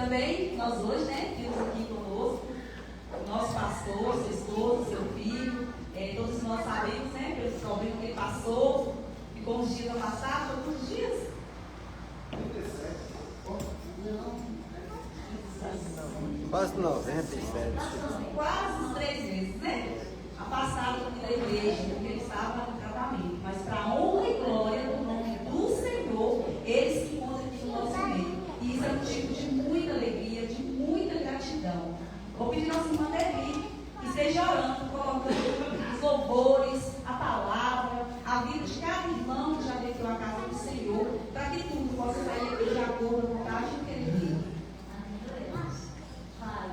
também, nós hoje, né, temos aqui conosco o nosso pastor, sua esposa, seu filho, todos nós sabemos, né, pelos problemas que ele passou, ficou uns dias afastados, foi quantos dias? 37. Quase 97. Quase uns 3 meses, né? Afastado da igreja, porque ele estava no tratamento. Mas para a honra e glória do nome do Senhor, ele se encontra aqui no nosso meio. E isso é motivo de muita alegria, de muita gratidão. Vou pedir nossa irmã Devi que esteja orando, colocando os louvores, a palavra, a vida de cada irmão que já deixou a casa do Senhor, para que tudo possa sair aqui de acordo com a vontade do que ele vive. Pai,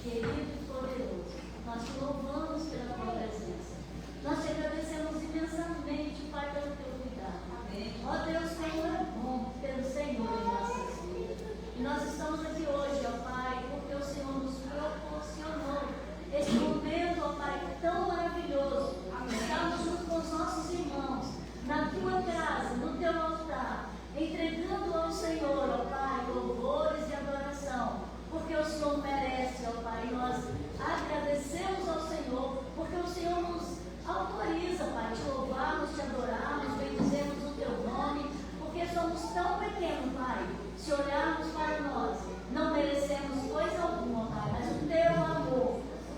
querido e poderoso, nós te louvamos pela tua presença. Nós te agradecemos imensamente, Pai, pelo teu cuidado. Amém. Ó Deus, Senhor é bom pelo Senhor em nossas vidas. E nós estamos aqui hoje, ó Pai, porque o Senhor nos proporcionou esse momento, ó Pai, tão maravilhoso. Estamos junto com os nossos irmãos, na tua casa, no teu altar, entregando ao Senhor, ó Pai, louvores e adoração. Porque o Senhor merece, ó Pai, nós agradecemos ao Senhor, porque o Senhor nos autoriza, Pai, te louvarmos, te adorarmos, bendizemos o teu nome, porque somos tão pequenos, Pai, se olharmos para nós, não merecemos coisa alguma, Pai, mas o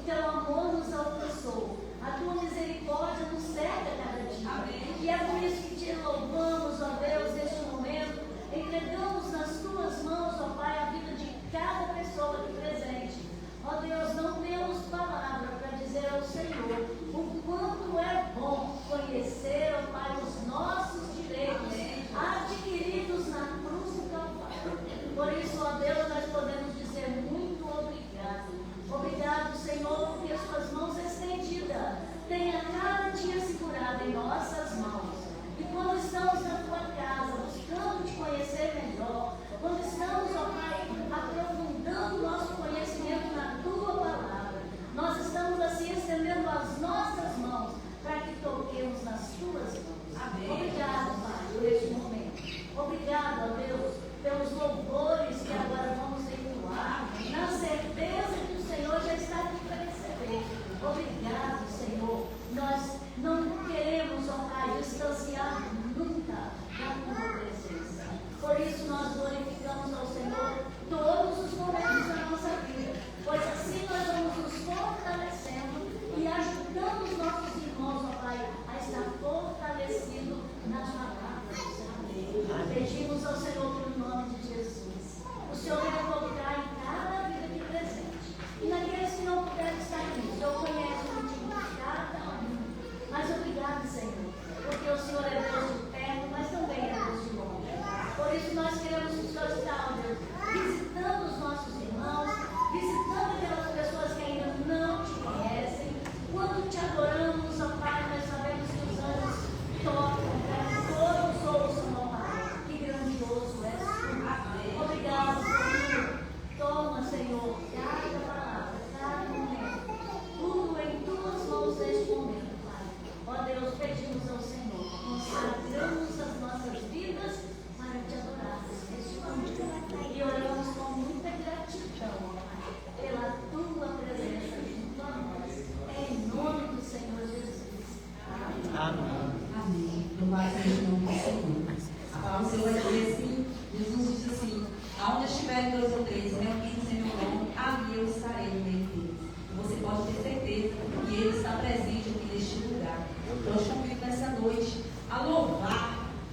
teu amor nos alcançou, a tua misericórdia nos cerca cada dia. Amém. E é por isso que te louvamos, ó Deus, neste momento, entregamos nas tuas mãos, ó Pai, a vida de cada pessoa aqui presente. Ó Deus, não temos palavra para dizer ao Senhor o quanto é bom conhecer, ó Pai, os nossos direitos adquiridos na cruz do Calvário. Por isso, ó Deus, nós podemos dizer muito obrigado. Obrigado, Senhor, porque as tuas mãos estendidas têm a cada dia segurado em nossas mãos. E quando estamos na tua casa, buscando te conhecer melhor, quando estamos, ó Pai, aprofundando nosso conhecimento na tua palavra, nós estamos assim estendendo as nossas mãos para que toquemos nas tuas mãos. Amém. Obrigado, Pai, por este momento. Obrigado, ó Deus, pelos louvores que agora vamos entoar, na certeza que o Senhor já está aqui para receber. Obrigado, Senhor. Nós não queremos, ó Pai, distanciar nunca da tua presença. Por isso nós glorificamos ao Senhor todos os momentos da nossa vida, pois assim nós vamos nos fortalecendo e ajudando os nossos irmãos, ó Pai, a estar fortalecidos nas palavras do Senhor. Pedimos ao Senhor pelo nome de Jesus. O Senhor vai colocar em cada vida aqui presente. E naqueles que não puderem estar aqui, o Senhor conhece o motivo de cada um. Mas obrigado, Senhor, porque o Senhor é Deus de perto, mas também é Deus de longe. Por isso nós queremos que o Senhor está, Deus, visitando os nossos irmãos, visitando aquelas pessoas que ainda não te conhecem. Quando te adoramos, ó Pai, nós sabemos que os anjos tocam para que todos ouçam, ó Pai. Que grandioso és tu. Obrigado, Senhor. Toma, Senhor, cada palavra, cada momento, tudo em tuas mãos neste momento, Pai. Ó Deus, pedimos ao Senhor, consagramos as nossas vidas para te adorarmos neste momento. E oramos com muita gratidão, ó Pai, pela tua presença junto a nós. Em nome do Senhor Jesus. Amém. Amém. Amém. Louvado seja o nome do Senhor. A palavra do Senhor vai dizer assim, Jesus diz assim, aonde estiverem 2 ou 3, reunidos em meu nome, ali eu estarei no meio deles. E você pode ter certeza que Ele está presente aqui neste lugar. Então, eu te convido nessa noite a louvar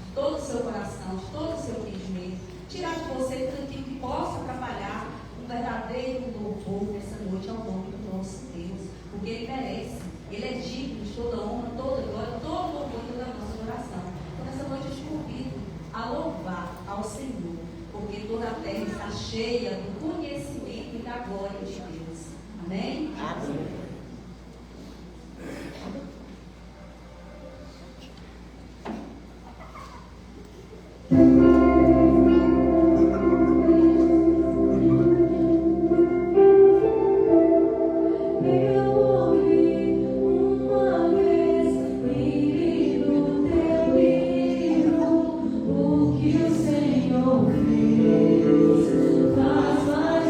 de todo o seu coração, de todo o seu entendimento, tirar de você tudo aquilo que possa atrapalhar um verdadeiro louvor nessa noite ao nome do nosso Deus, porque Ele merece, Ele é digno de toda honra, toda glória, todo louvor e toda a nossa adoração. Então, nessa noite eu te convido a louvar ao Senhor, porque toda a terra está cheia do conhecimento e da glória de Deus. Amém? Amém. O que o Senhor fez faz mais.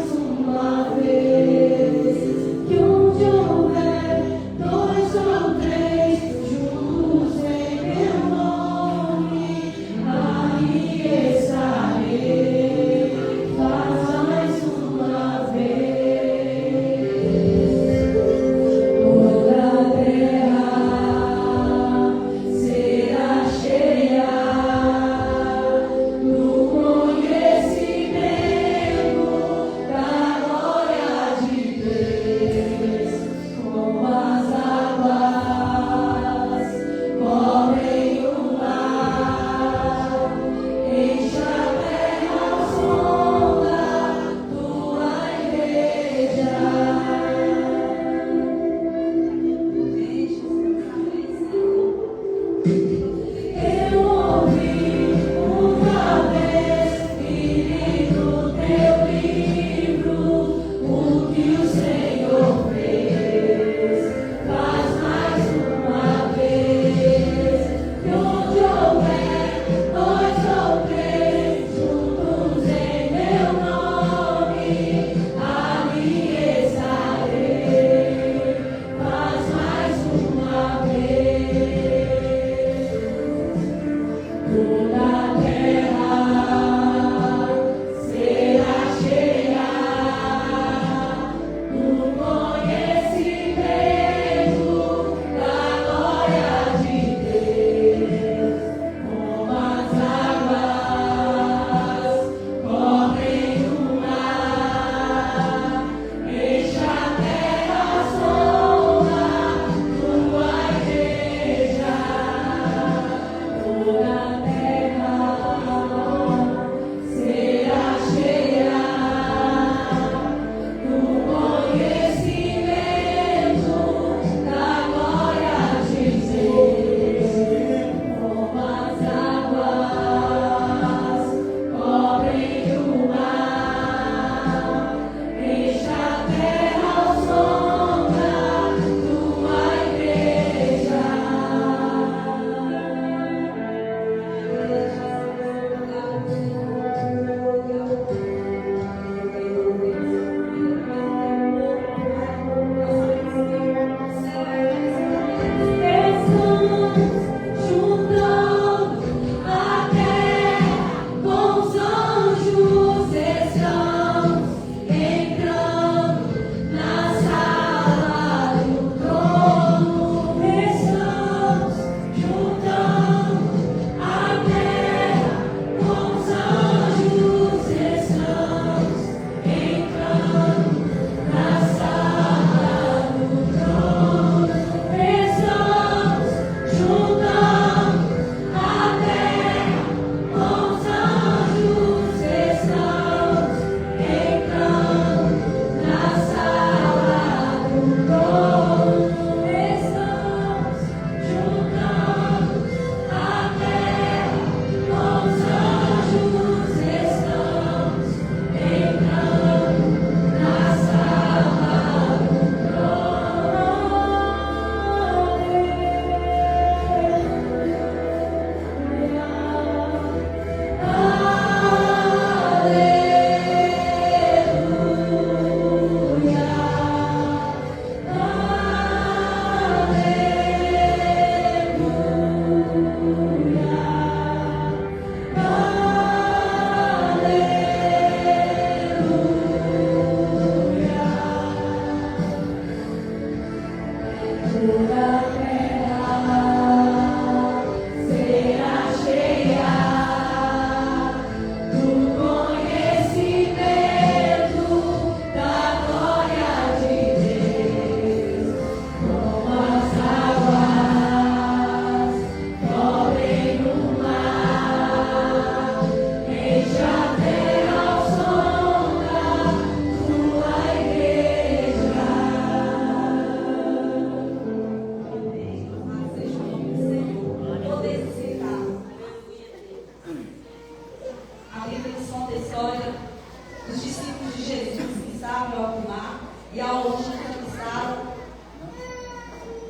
avistaram em alto mar, e ao longe avistaram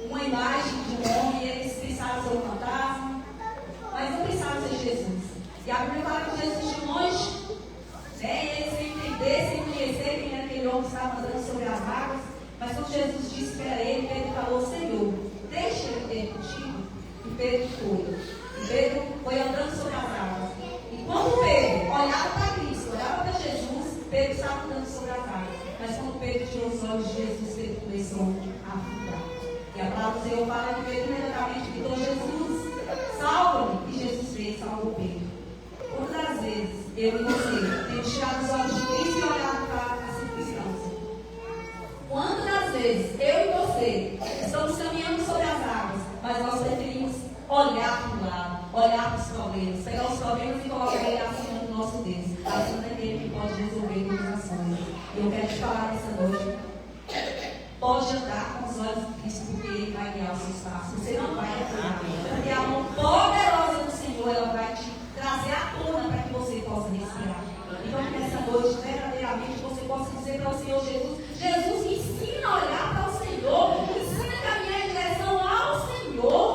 uma imagem de um homem, e eles pensaram ser um fantasma, mas não pensaram ser Jesus. E a Bíblia fala que Jesus de longe, né, e eles sem entender, sem conhecer quem era aquele homem que estava andando sobre as águas, mas quando Jesus disse para ele, Pedro falou: Senhor, deixa ele ter contigo. E Pedro foi. E Pedro foi andando sobre as águas. E quando Pedro olhava para Cristo, olhava para Jesus, Pedro estava andando sobre as águas. Mas quando Pedro tirou os olhos de Jesus, Pedro começou a afundar. E a palavra do Senhor fala que Pedro imediatamente gritou: Jesus, salva-me! E Jesus veio e salvou Pedro. Quantas vezes eu e você temos tirado os olhos de Cristo e olhado para a circunstância? Quantas vezes eu e você estamos caminhando sobre as águas, mas nós preferimos olhar para o lado, olhar para os problemas, pegar os problemas e colocar ele acima do nosso Deus, acima daquele que pode resolver todas as coisas. E eu quero te falar nessa noite: pode andar com os olhos de Cristo, porque Ele vai guiar os seus passos. Você não vai afundar, porque a mão poderosa do Senhor, ela vai te trazer à tona para que você possa respirar. Então, que nessa noite, verdadeiramente, você possa dizer para o Senhor Jesus: Jesus, me ensina a olhar para o Senhor, me ensina a caminhar em direção ao Senhor.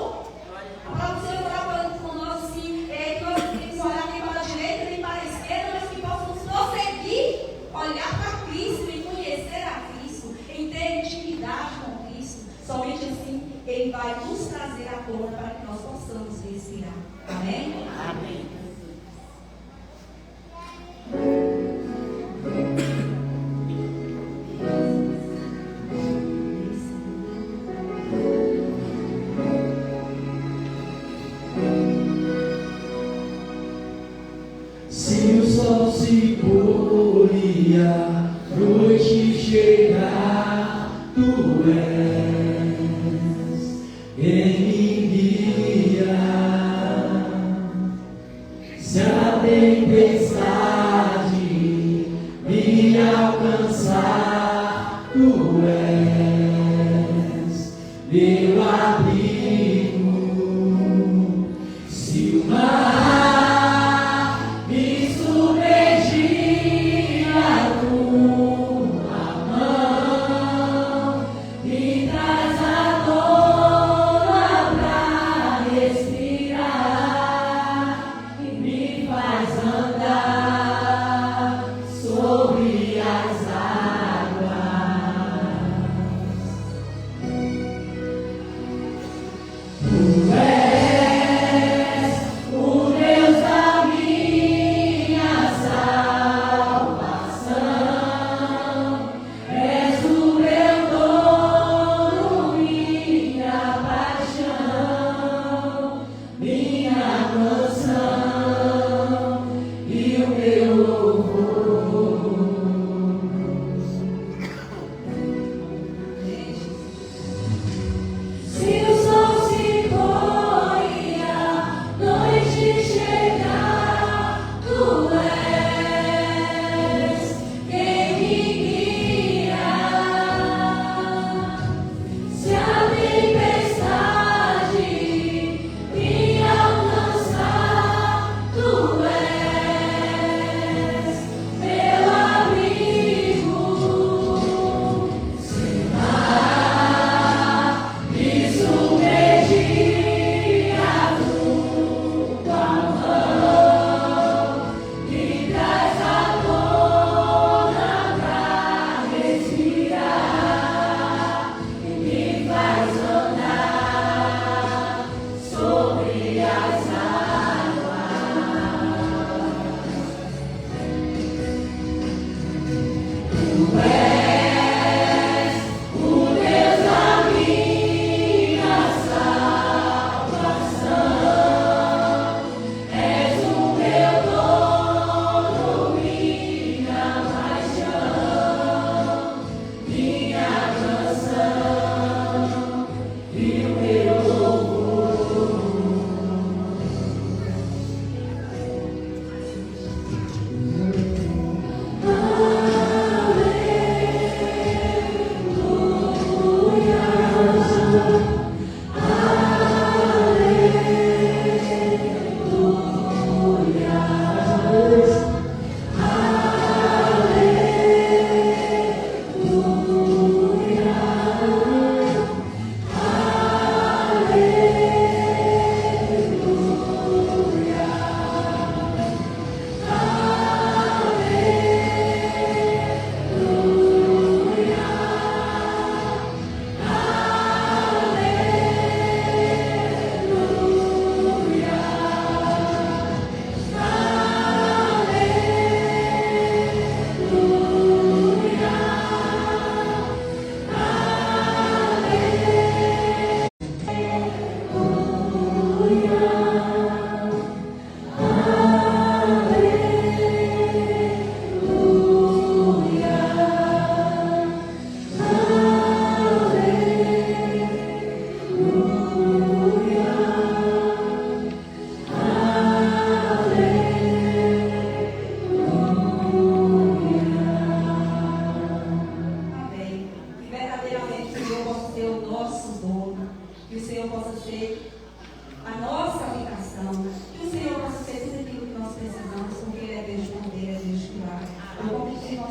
A palavra do Senhor está falando com nós assim, que nós temos que olhar nem para a direita, nem para a esquerda, mas que possamos prosseguir, olhar para Cristo e conhecer a Cristo, em ter intimidade com Cristo. Somente assim Ele vai nos trazer à tona para que nós possamos respirar. Amém? Amém. Se o sol se pôr e a noite chegar, tu és quem me guia. Se a tempestade me alcançar, tu és meu abrigo. Se o mar me submergir, a tua mão me traz a tona pra respirar e me faz andar sobre as águas. Tu és o Deus da minha salvação, és o meu dono, minha paixão, minha canção e o meu louvor. Se o sol se pôr e a noite chegar, tu és quem me guia. Se a tempestade me alcançar, tu és meu abrigo. Se o mar me submergir, a tua mão me traz a tona pra respirar e me faz andar sobre as águas. Tu és o Deus da minha salvação, és o meu dono, minha paixão, minha canção e o meu louvor. Aleluia.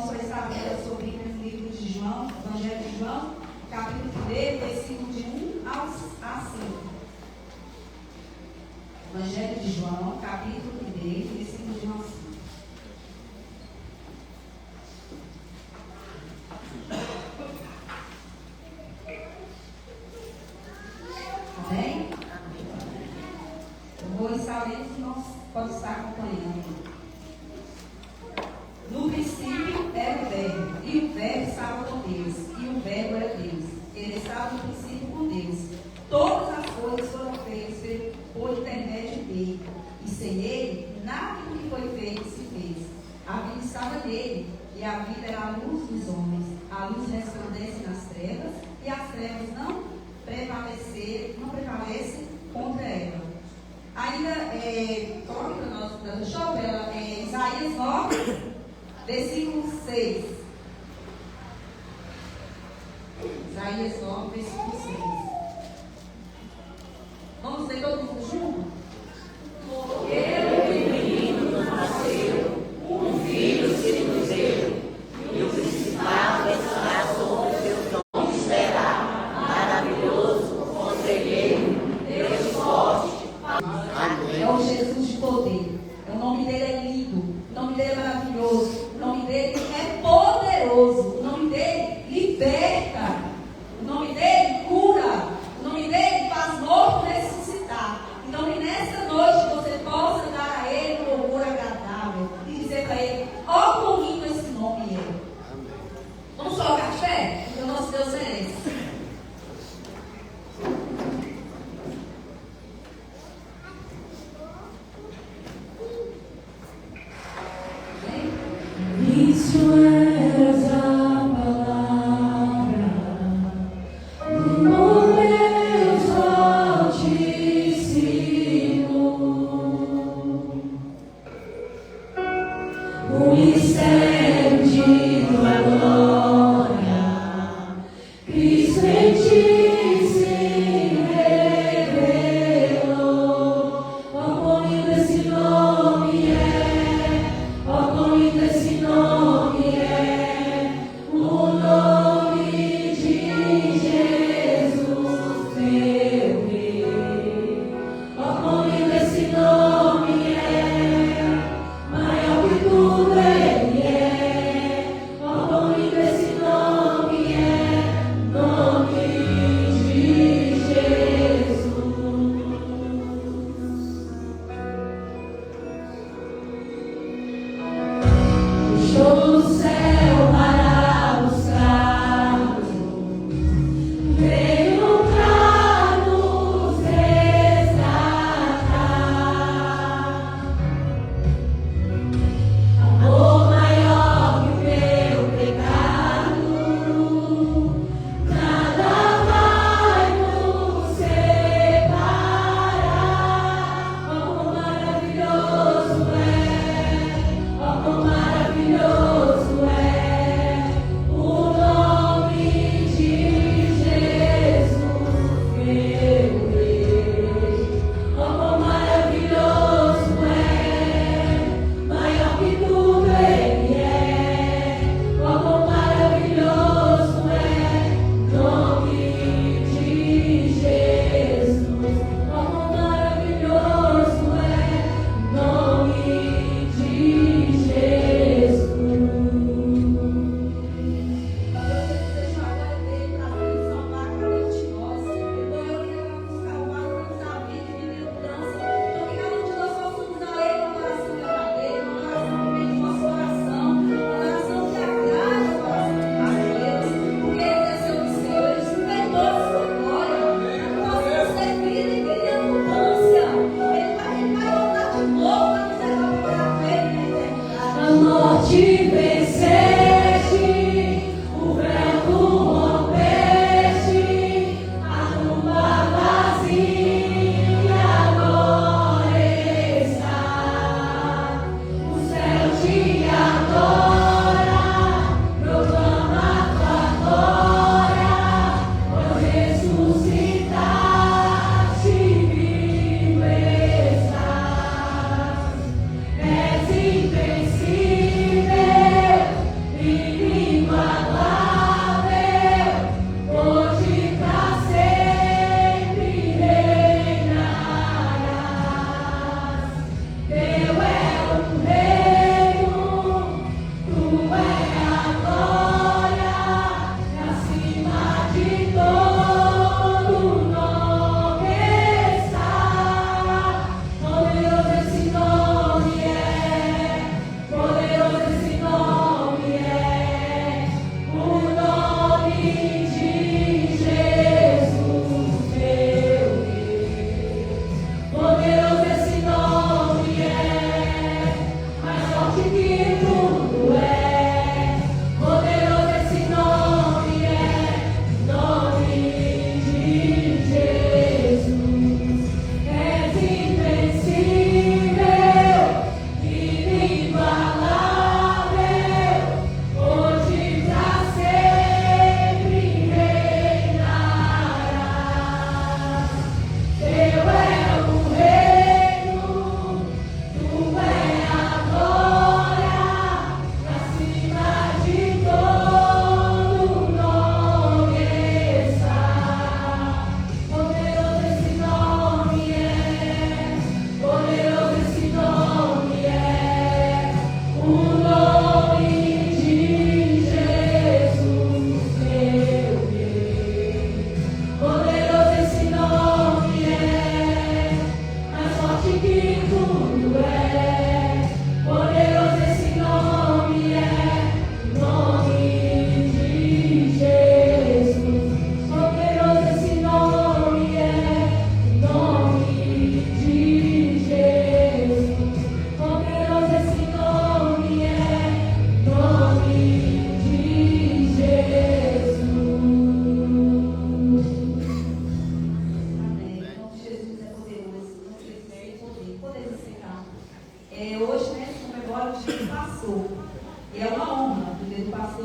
nome só está aberto sobre o livro de João, Evangelho de João, capítulo 1, versículo de 1 a 5. Evangelho de João, capítulo 1, versículo de 1 a 5. Amém? Eu vou estar lendo que nós pode estar acompanhando. No princípio era o Verbo, e o Verbo estava com Deus, e o Verbo era Deus. Ele estava no princípio com Deus. Todas as coisas foram feitas por intermédio dele, e sem ele, nada do que foi feito se fez. A vida estava nele, e a vida era a luz dos homens. A luz resplandece nas trevas, e as trevas não prevalecem contra ela. Ainda, coloque para nós, deixa eu ver, Isaías 9, versículo 6. Isaías 9, versículo 6. Vamos ler todo mundo junto? Porque o menino nasceu, um filho se nos deu, e o principado está sobre seus ombros será maravilhoso, conselheiro, Deus forte. É o Jesus de poder. O nome dele é lindo. O nome dele é maravilhoso. O nome dele é poderoso. O nome dele liberta. O nome dele cura.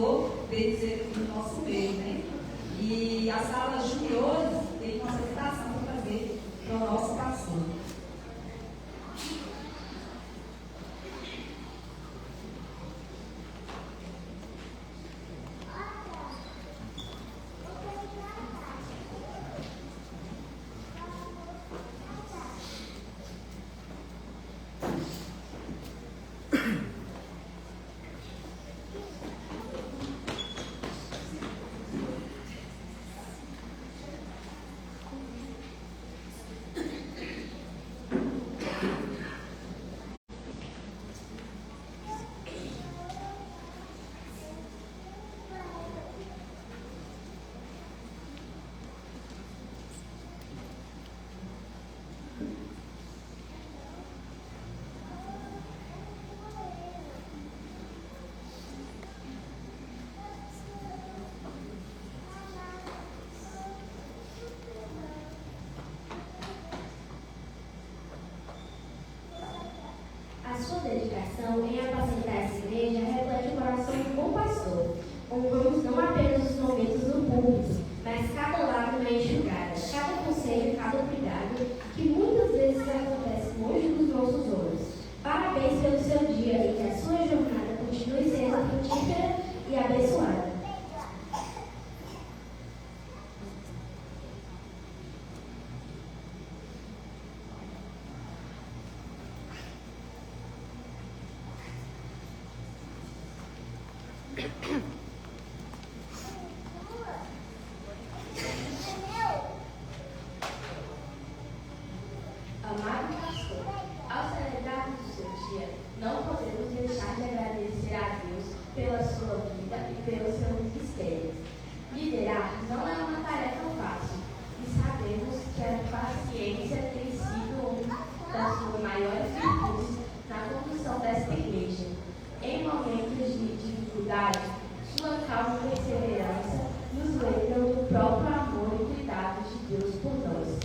Senhor veio dizer aqui no nosso meio, né? E as salas juniores têm uma apresentação para fazer para o nosso pastor. A sua dedicação em apacentar essa igreja reflete o coração de um bom pastor. Honramos não apenas os momentos no púlpito, mas cada lágrima enxugada, cada conselho, cada cuidado, que muitas vezes acontece longe dos nossos olhos. Parabéns pelo seu dia e que a sua jornada continue sendo frutífera e abençoada. Amado pastor, ao celebrarmos o seu dia, não podemos deixar de agradecer a Deus pela sua vida e pelo seu ministério. Liderar não é uma tarefa fácil e sabemos que a paciência tem sido uma das suas maiores virtudes na condução desta igreja. Em momentos de dificuldade, sua calma e perseverança nos lembram do próprio amor e cuidado de Deus por nós.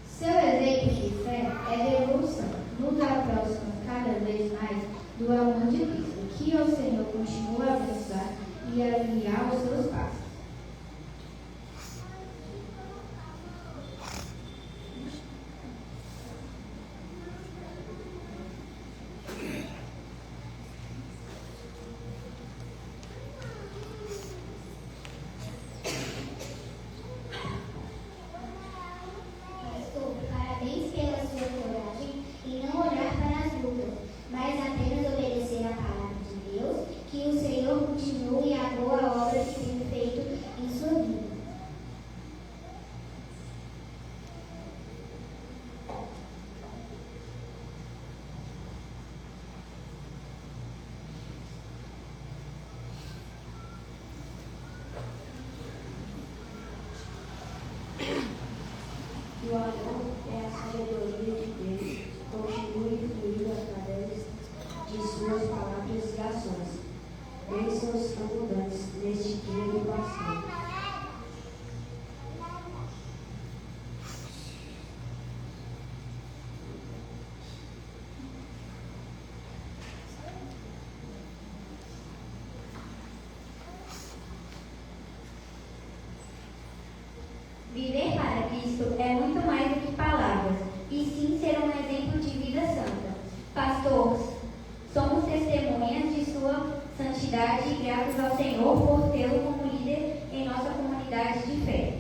Seu exemplo de fé é devolução. Nos aproxima cada vez mais do amor de Cristo, que o Senhor continua a abençoar e a guiar os seus passos. Pastor, parabéns pela sua coragem em não olhar para as lutas, mas apenas obedecer a palavra de Deus, que o Senhor continue a boa obra que tem feito em sua vida. O amor é a sabedoria de Deus, continue fluindo através de suas palavras e ações. Bênçãos abundantes neste dia do pastor. Viver para Cristo é muito mais do que palavras, e sim ser um exemplo de vida santa. Pastor, somos testemunhas de sua santidade e gratos ao Senhor por tê-lo como líder em nossa comunidade de fé.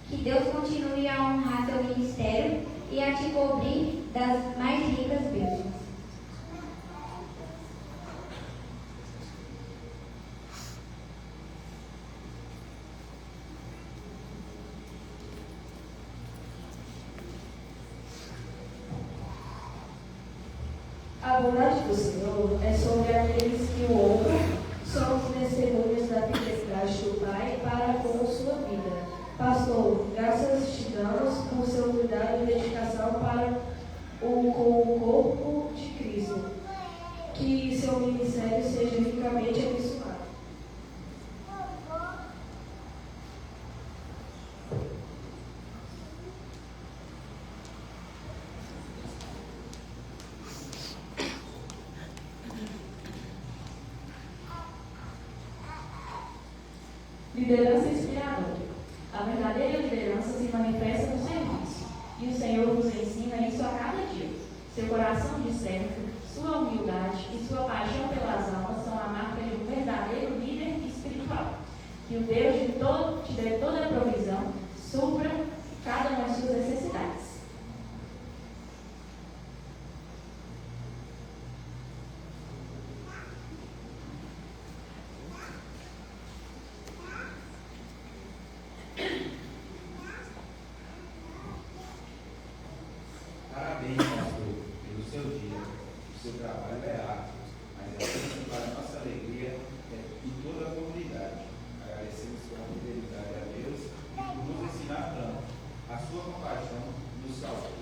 Que Deus continue a honrar seu ministério e a te cobrir das mais ricas bênçãos. A bondade do Senhor é sobre aqueles que o honram, somos testemunhas da fidelidade do Pai para com sua vida. Pastor, graças te damos por seu cuidado e dedicação para com o corpo de Cristo. seu ministério seja ricamente abençoado. Liderança inspiradora. A verdadeira liderança se manifesta no serviço, e o Senhor nos ensina isso a cada dia. Seu coração de servo, sua humildade e sua paixão pelas almas são a marca de um verdadeiro líder espiritual. Que o Deus te dê toda a provisão, supra cada uma de suas necessidades. Parabéns, pastor, pelo seu dia. O seu trabalho é árduo, mas é sempre para a nossa alegria e toda a comunidade. Agradecemos pela fidelidade a Deus e por nos ensinar tanto. A sua compaixão nos salvou.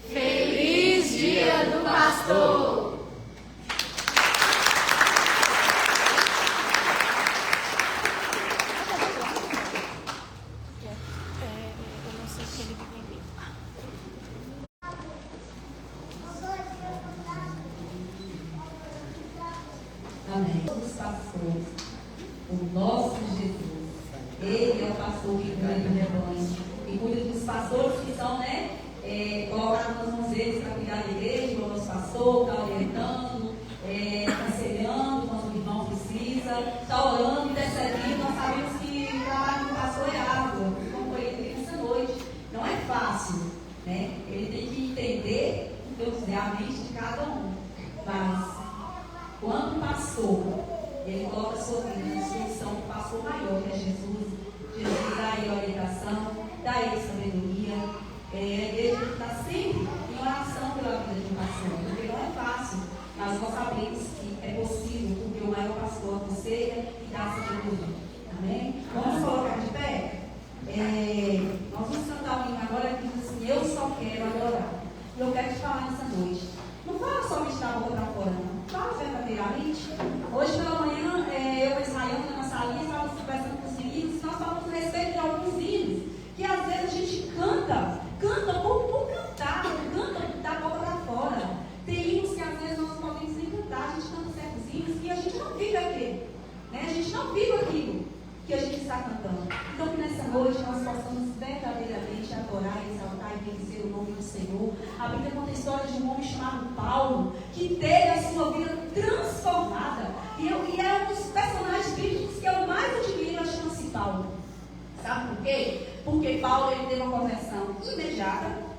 Feliz Dia do Pastor! Amém. Os pastores, o nosso Jesus, Ele é o pastor que cuida do rebanho, e cuida dos pastores que são, colocados nas mãos deles para cuidar da igreja, o nosso pastor, está orientando, aconselhando quando o irmão precisa, está orando, intercedendo. Nós sabemos que o trabalho do pastor é árduo, como foi ele essa noite, não é fácil, né? Ele tem que entender, a mente de cada um, mas quando o pastor, ele coloca a sua vida na disposição do pastor maior, que é Jesus, Jesus dá a ele orientação, dá a ele sabedoria, a igreja está sempre em oração pela vida de um pastor, porque não é fácil, mas nós sabemos que é possível, porque o maior pastor aconselha e dá a sabedoria. Amém? Vamos colocar de pé? Nós vamos cantar um hino agora que diz assim: eu só quero adorar. E eu quero te falar nessa noite. Não fala somente da boca para fora, não. Fala verdadeiramente. Hoje pela manhã, eu e Israel na salinha, estávamos conversando com os meninos, e nós falamos a respeito de alguns hinos, que às vezes a gente canta por cantar, canta da boca para fora. Tem hinos que às vezes nós não podemos nem cantar, a gente canta certos hinos e a gente não vive aquilo, né? A gente não vive aquilo que a gente está cantando. Então que nessa noite nós possamos verdadeiramente adorar, exaltar e bendizer o nome do Senhor. A Bíblia conta a história de um homem chamado Paulo, que teve a sua vida transformada. E é um dos personagens bíblicos que eu mais admiro, chama-se Paulo. Sabe por quê? Porque Paulo ele teve uma conversão imediata.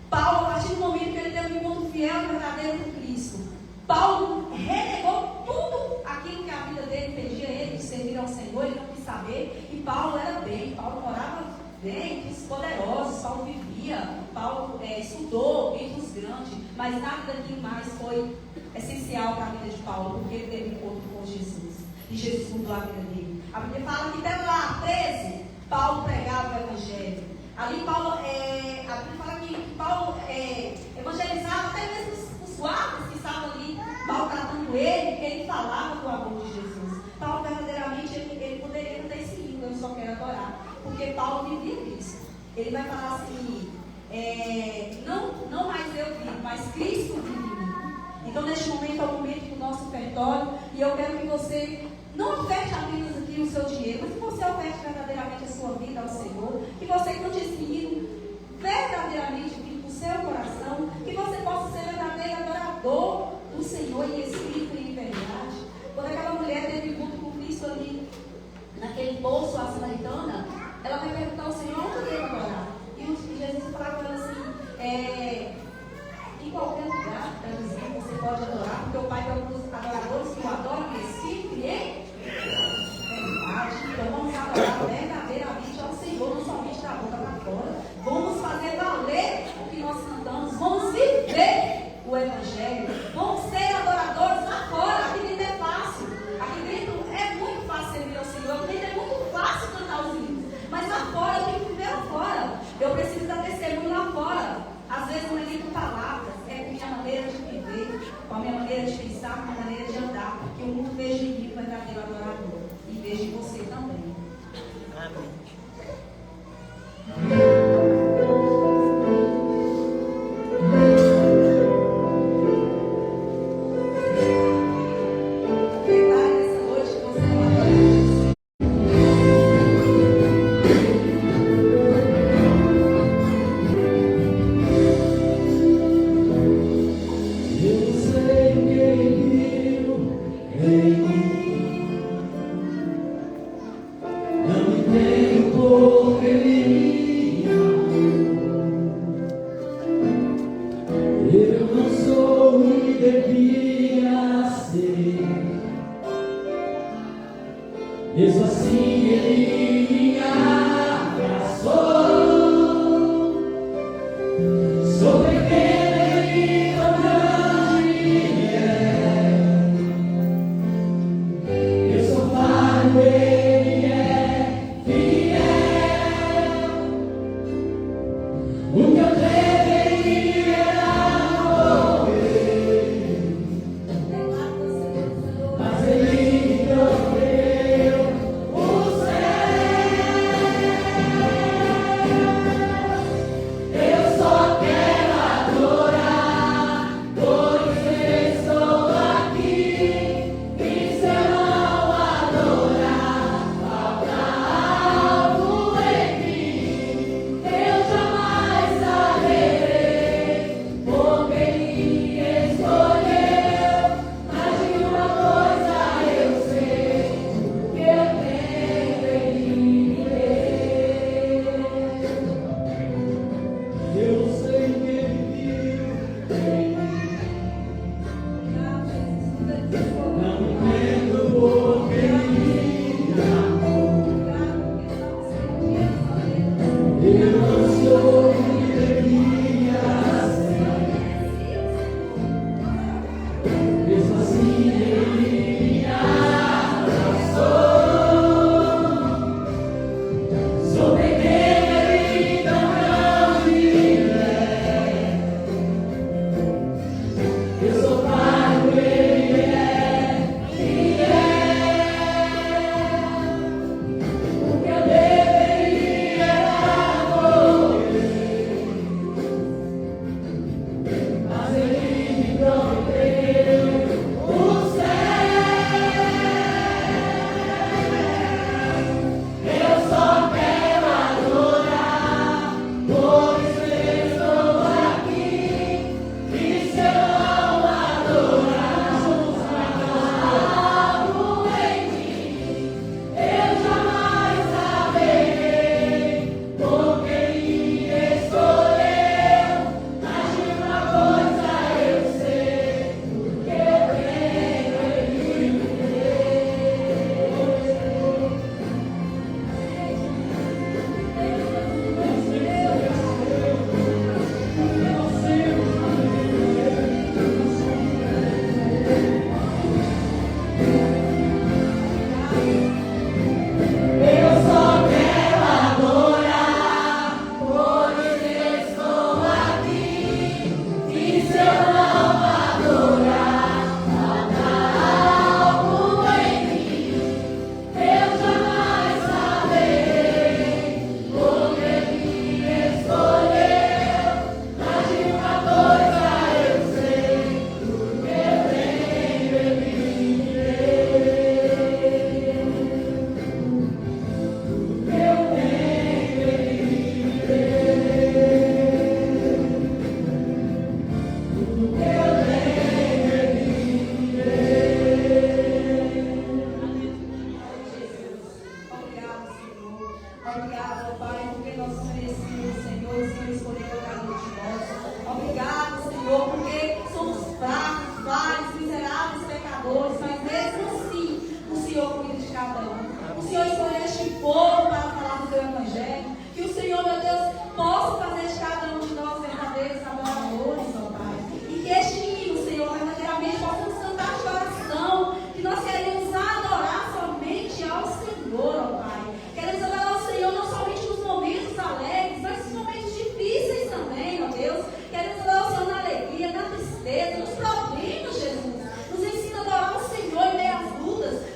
Paulo, a partir do momento que ele teve um encontro fiel e verdadeiro com Cristo, Paulo renegou tudo aquilo que a vida dele pedia a ele de servir ao Senhor. Ele não quis saber. E Paulo era bem, Paulo morava bem, os poderosos, Paulo vivia, Paulo estudou, livros grandes, mas nada daquilo mais foi essencial para a vida de Paulo, porque ele teve um encontro com Jesus. E Jesus mudou a vida dele. A Bíblia fala que até lá, 13, Paulo pregava o Evangelho. Ali Paulo, a Bíblia fala que Paulo evangelizava até mesmo os guardas que estavam ali maltratando ele, porque ele falava do amor de Jesus. Paulo verdadeiramente ele poderia ter esse hino, eu só quero adorar, porque Paulo vivia isso. Ele vai falar assim, não mais eu vivo, mas Cristo vive em mim. Então neste momento é o momento do nosso ofertório, e eu quero que você não oferte apenas aqui o seu dinheiro, mas que você oferte verdadeiramente a sua vida ao Senhor, que você cante esse hino verdadeiramente vindo do seu coração, que você possa ser verdadeiro adorador do Senhor em espírito e em verdade. Quando aquela mulher teve culto com Cristo ali, naquele poço, a samaritana, ela vai perguntar ao Senhor onde eu devo adorar. E Jesus fala com ela assim, em qualquer lugar, você pode adorar, porque o Pai tem alguns adoradores que o adoram em espírito e em verdade. Então vamos adorar verdadeiramente ao Senhor, não somente da boca para fora. Vamos fazer valer o que nós cantamos, vamos viver o Evangelho, vamos ser adoradores lá fora. Aqui dentro é fácil, aqui dentro é muito fácil servir ao Senhor, aqui dentro é muito fácil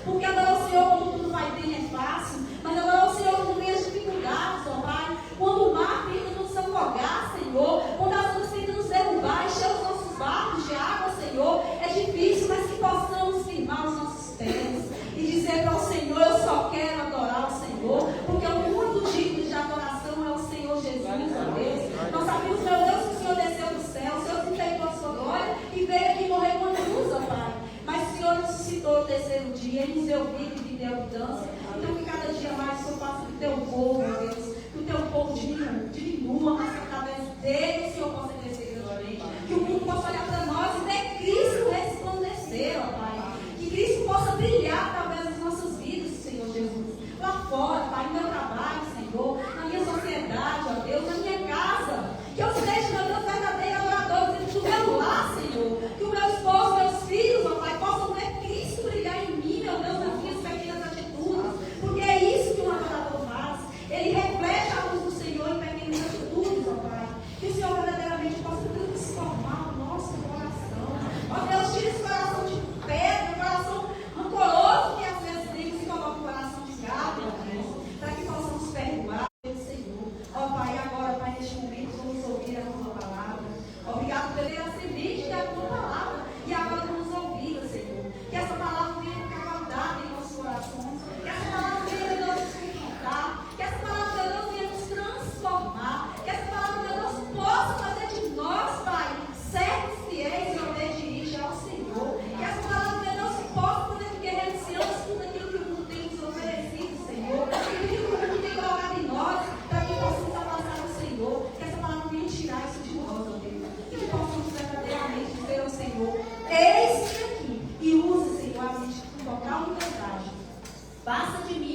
Porque adorar o Senhor quando tudo vai bem é fácil, mas adorar o Senhor quando vem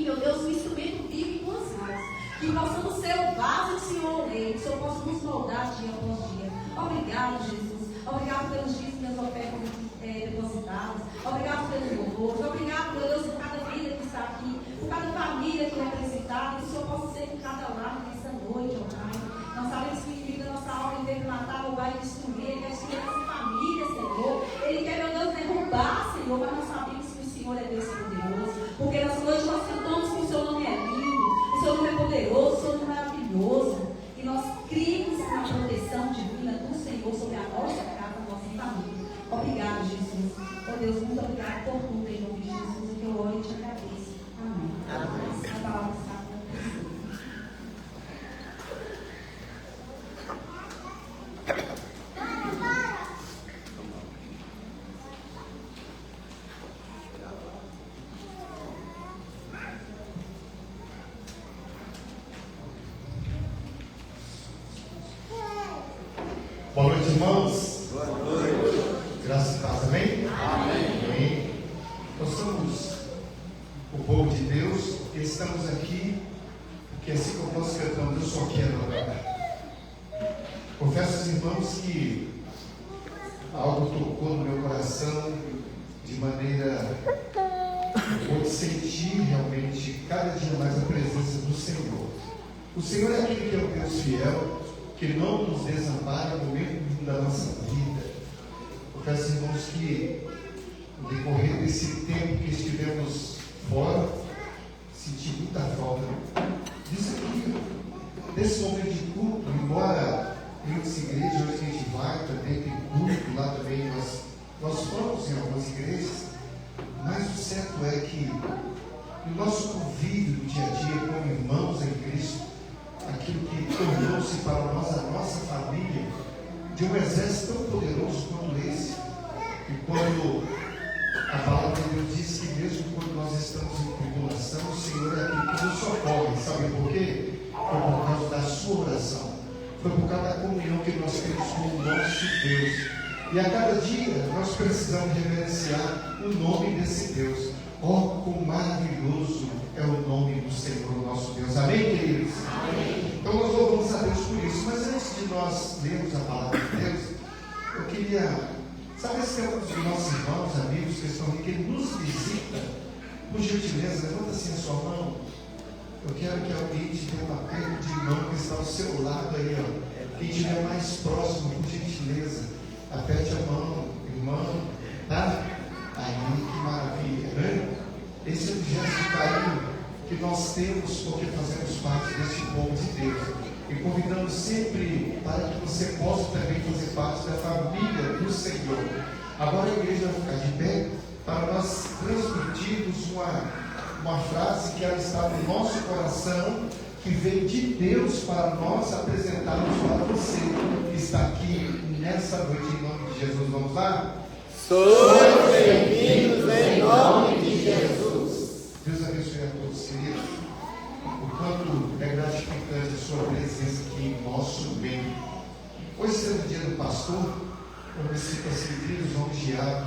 meu Deus, um instrumento vivo em tuas mãos. Que possamos ser o vaso do Senhor, que o Senhor possa nos moldar dia após dia. Obrigado, Jesus. Obrigado pelos dízimos e as ofertas depositadas. Obrigado pelos louvores. Obrigado, meu Deus, por cada vida que está aqui, por cada família que é representada. Que o Senhor possa ser com cada lar nessa noite, ó Pai. Nós sabemos que o inimigo da nossa alma veio matar, roubar e destruir. Ele quer destruir essa família, Senhor. Ele quer, meu Deus, derrubar, Senhor. Mas nós sabemos que o Senhor é Deus poderoso. Porque nessa noite nós cantamos que o seu nome é lindo, o seu nome é poderoso, o seu nome é maravilhoso. E nós cremos na proteção divina do Senhor sobre a nossa casa, a nossa família. Obrigado, Jesus. Oh Deus, muito obrigado por tudo em nome de Jesus. Que eu oro e te agradeço. Amém. Amém. A palavra está com você. Boa noite, irmãos. Boa noite. Graças a Deus, amém? Amém. Nós somos o povo de Deus e estamos aqui porque assim como nós cantamos, eu só quero adorar. Confesso aos irmãos que algo tocou no meu coração de maneira que eu sentir realmente cada dia mais a presença do Senhor. O Senhor é aquele que é o Deus fiel, que não nos desampara no momento da nossa vida. Confesso, irmãos, que no decorrer desse tempo que estivemos fora, senti muita falta disso aqui, desse momento de culto. Embora em outras igrejas onde a gente vai, também tem culto, lá também nós vamos em algumas igrejas, mas o certo é que no nosso convívio do dia a dia como irmãos em Cristo, aquilo que tornou-se para nós a nossa família de um exército tão poderoso quanto esse. E quando a palavra de Deus diz que mesmo quando nós estamos em tribulação, o Senhor é aquele que nos socorre. Sabe por quê? Foi por causa da sua oração, foi por causa da comunhão que nós temos com o nosso Deus. E a cada dia nós precisamos reverenciar o nome desse Deus. Oh, quão maravilhoso é o nome do Senhor, nosso Deus. Amém, queridos? Amém. Então nós louvamos a Deus por isso. Mas antes de nós lermos a palavra de Deus, eu queria, sabe, se tem alguns dos nossos irmãos, amigos que estão aqui, que nos visita, por gentileza, levanta assim a sua mão. Eu quero que alguém te dê um aperto de mão que está ao seu lado aí, ó. Quem estiver mais próximo, por gentileza, aperte a mão, irmão, tá? Aí, que maravilha, né? Esse é o gesto de carinho que nós temos porque fazemos parte deste povo de Deus. E convidamos sempre para que você possa também fazer parte da família do Senhor. Agora a igreja vai ficar de pé para nós transmitirmos uma frase que ela está no nosso coração, que veio de Deus para nós apresentarmos para você que está aqui nessa noite, em nome de Jesus. Vamos lá? Sois bem-vindos em nome de Jesus. Deus abençoe a todos, queridos. O quanto é gratificante a sua presença aqui em nosso meio. Hoje, sendo o dia do pastor, eu me sinto assim, lisonjeado,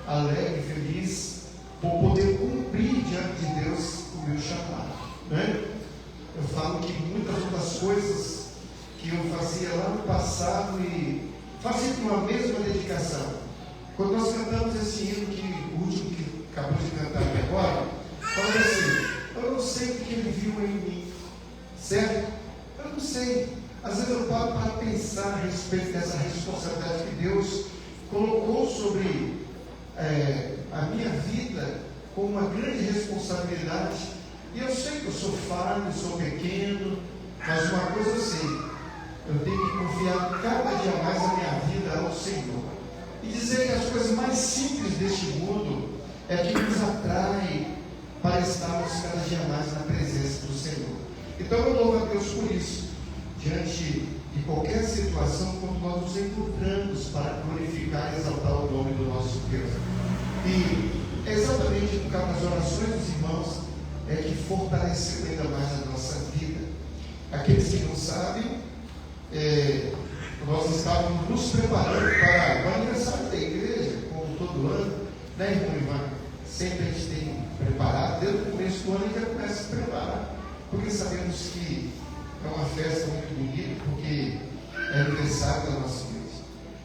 alegre, feliz, por poder cumprir diante de Deus o meu chamado, né? Eu falo que muitas outras coisas que eu fazia lá no passado e fazia com a mesma dedicação. Quando nós cantamos esse hino, o último que acabou de cantar aqui agora, falando assim, eu não sei o que ele viu em mim, certo? Eu não sei. Às vezes eu paro para pensar a respeito dessa responsabilidade que Deus colocou sobre a minha vida como uma grande responsabilidade. E eu sei que eu sou falho, sou pequeno, mas uma coisa eu sei, eu tenho que confiar cada dia mais a minha vida ao Senhor. E dizer que as coisas mais simples deste mundo é que nos atrai para estarmos cada dia mais na presença do Senhor. Então eu louvo a Deus por isso, diante de qualquer situação, quando nós nos encontramos para glorificar e exaltar o nome do nosso Deus. E é exatamente por causa das orações dos irmãos é que fortaleceu ainda mais a nossa vida. Aqueles que não sabem, nós estávamos nos preparando para o aniversário da igreja, como todo ano, né, irmão Ivan? sempre a gente tem preparado, desde o começo do ano a gente já começa a se preparar, porque sabemos que é uma festa muito bonita, porque é aniversário da nossa igreja.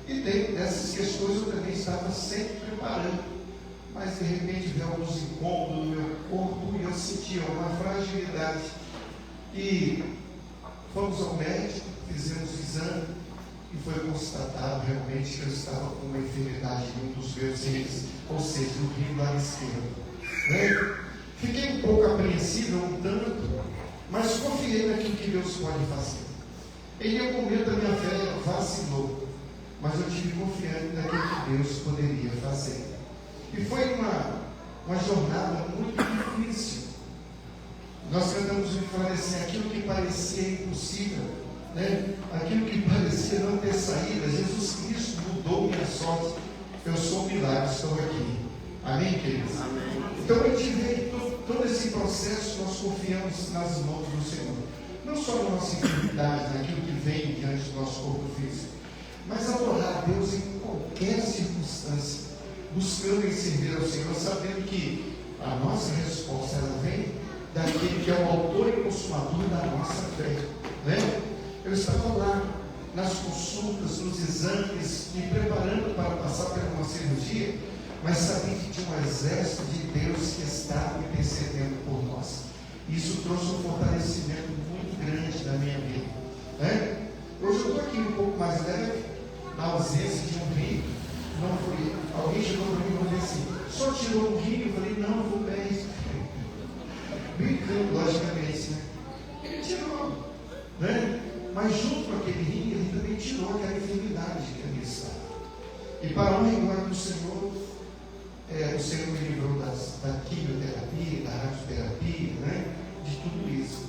E dentro dessas questões eu também estava sempre preparando, mas de repente veio alguns incômodos no meu corpo e eu sentia uma fragilidade. E fomos ao médico, fizemos o exame e foi constatado realmente que eu estava com uma enfermidade em um dos meus rins, ou seja, no rim lado esquerdo. Né? Fiquei um pouco apreensível, um tanto, mas confiei naquilo que Deus pode fazer. Em nenhum momento a minha fé vacilou, mas eu tive confiança naquilo que Deus poderia fazer. E foi uma jornada muito difícil. Nós tentamos esclarecer aquilo que parecia impossível, né? Aquilo que parecia não ter saída. Jesus Cristo mudou minha sorte. Eu sou um milagre, estou aqui. Amém, queridos? Amém. Então a gente vê todo esse processo, nós confiamos nas mãos do Senhor. Não só na nossa intimidade, naquilo que vem diante do nosso corpo físico, mas adorar a Deus em qualquer circunstância, buscando em servir ao Senhor, sabendo que a nossa resposta ela vem daquele que é o autor e consumador da nossa fé. Né? Eu estava lá nas consultas, nos exames, me preparando para passar por uma cirurgia, mas sabia que tinha um exército de Deus que estava intercedendo por nós. Isso trouxe um fortalecimento muito grande na minha vida. Né? Hoje eu estou aqui um pouco mais leve, na ausência de um rim. Não fui. Alguém chegou para mim e falou assim: só tirou um rim? Eu falei: não, eu vou bem. Brincando, logicamente, né? Ele tirou, né? Mas junto com aquele rim, ele também tirou aquela enfermidade que ali estava. E para a honra e glória do Senhor, o Senhor me livrou da quimioterapia, da radioterapia, né? De tudo isso.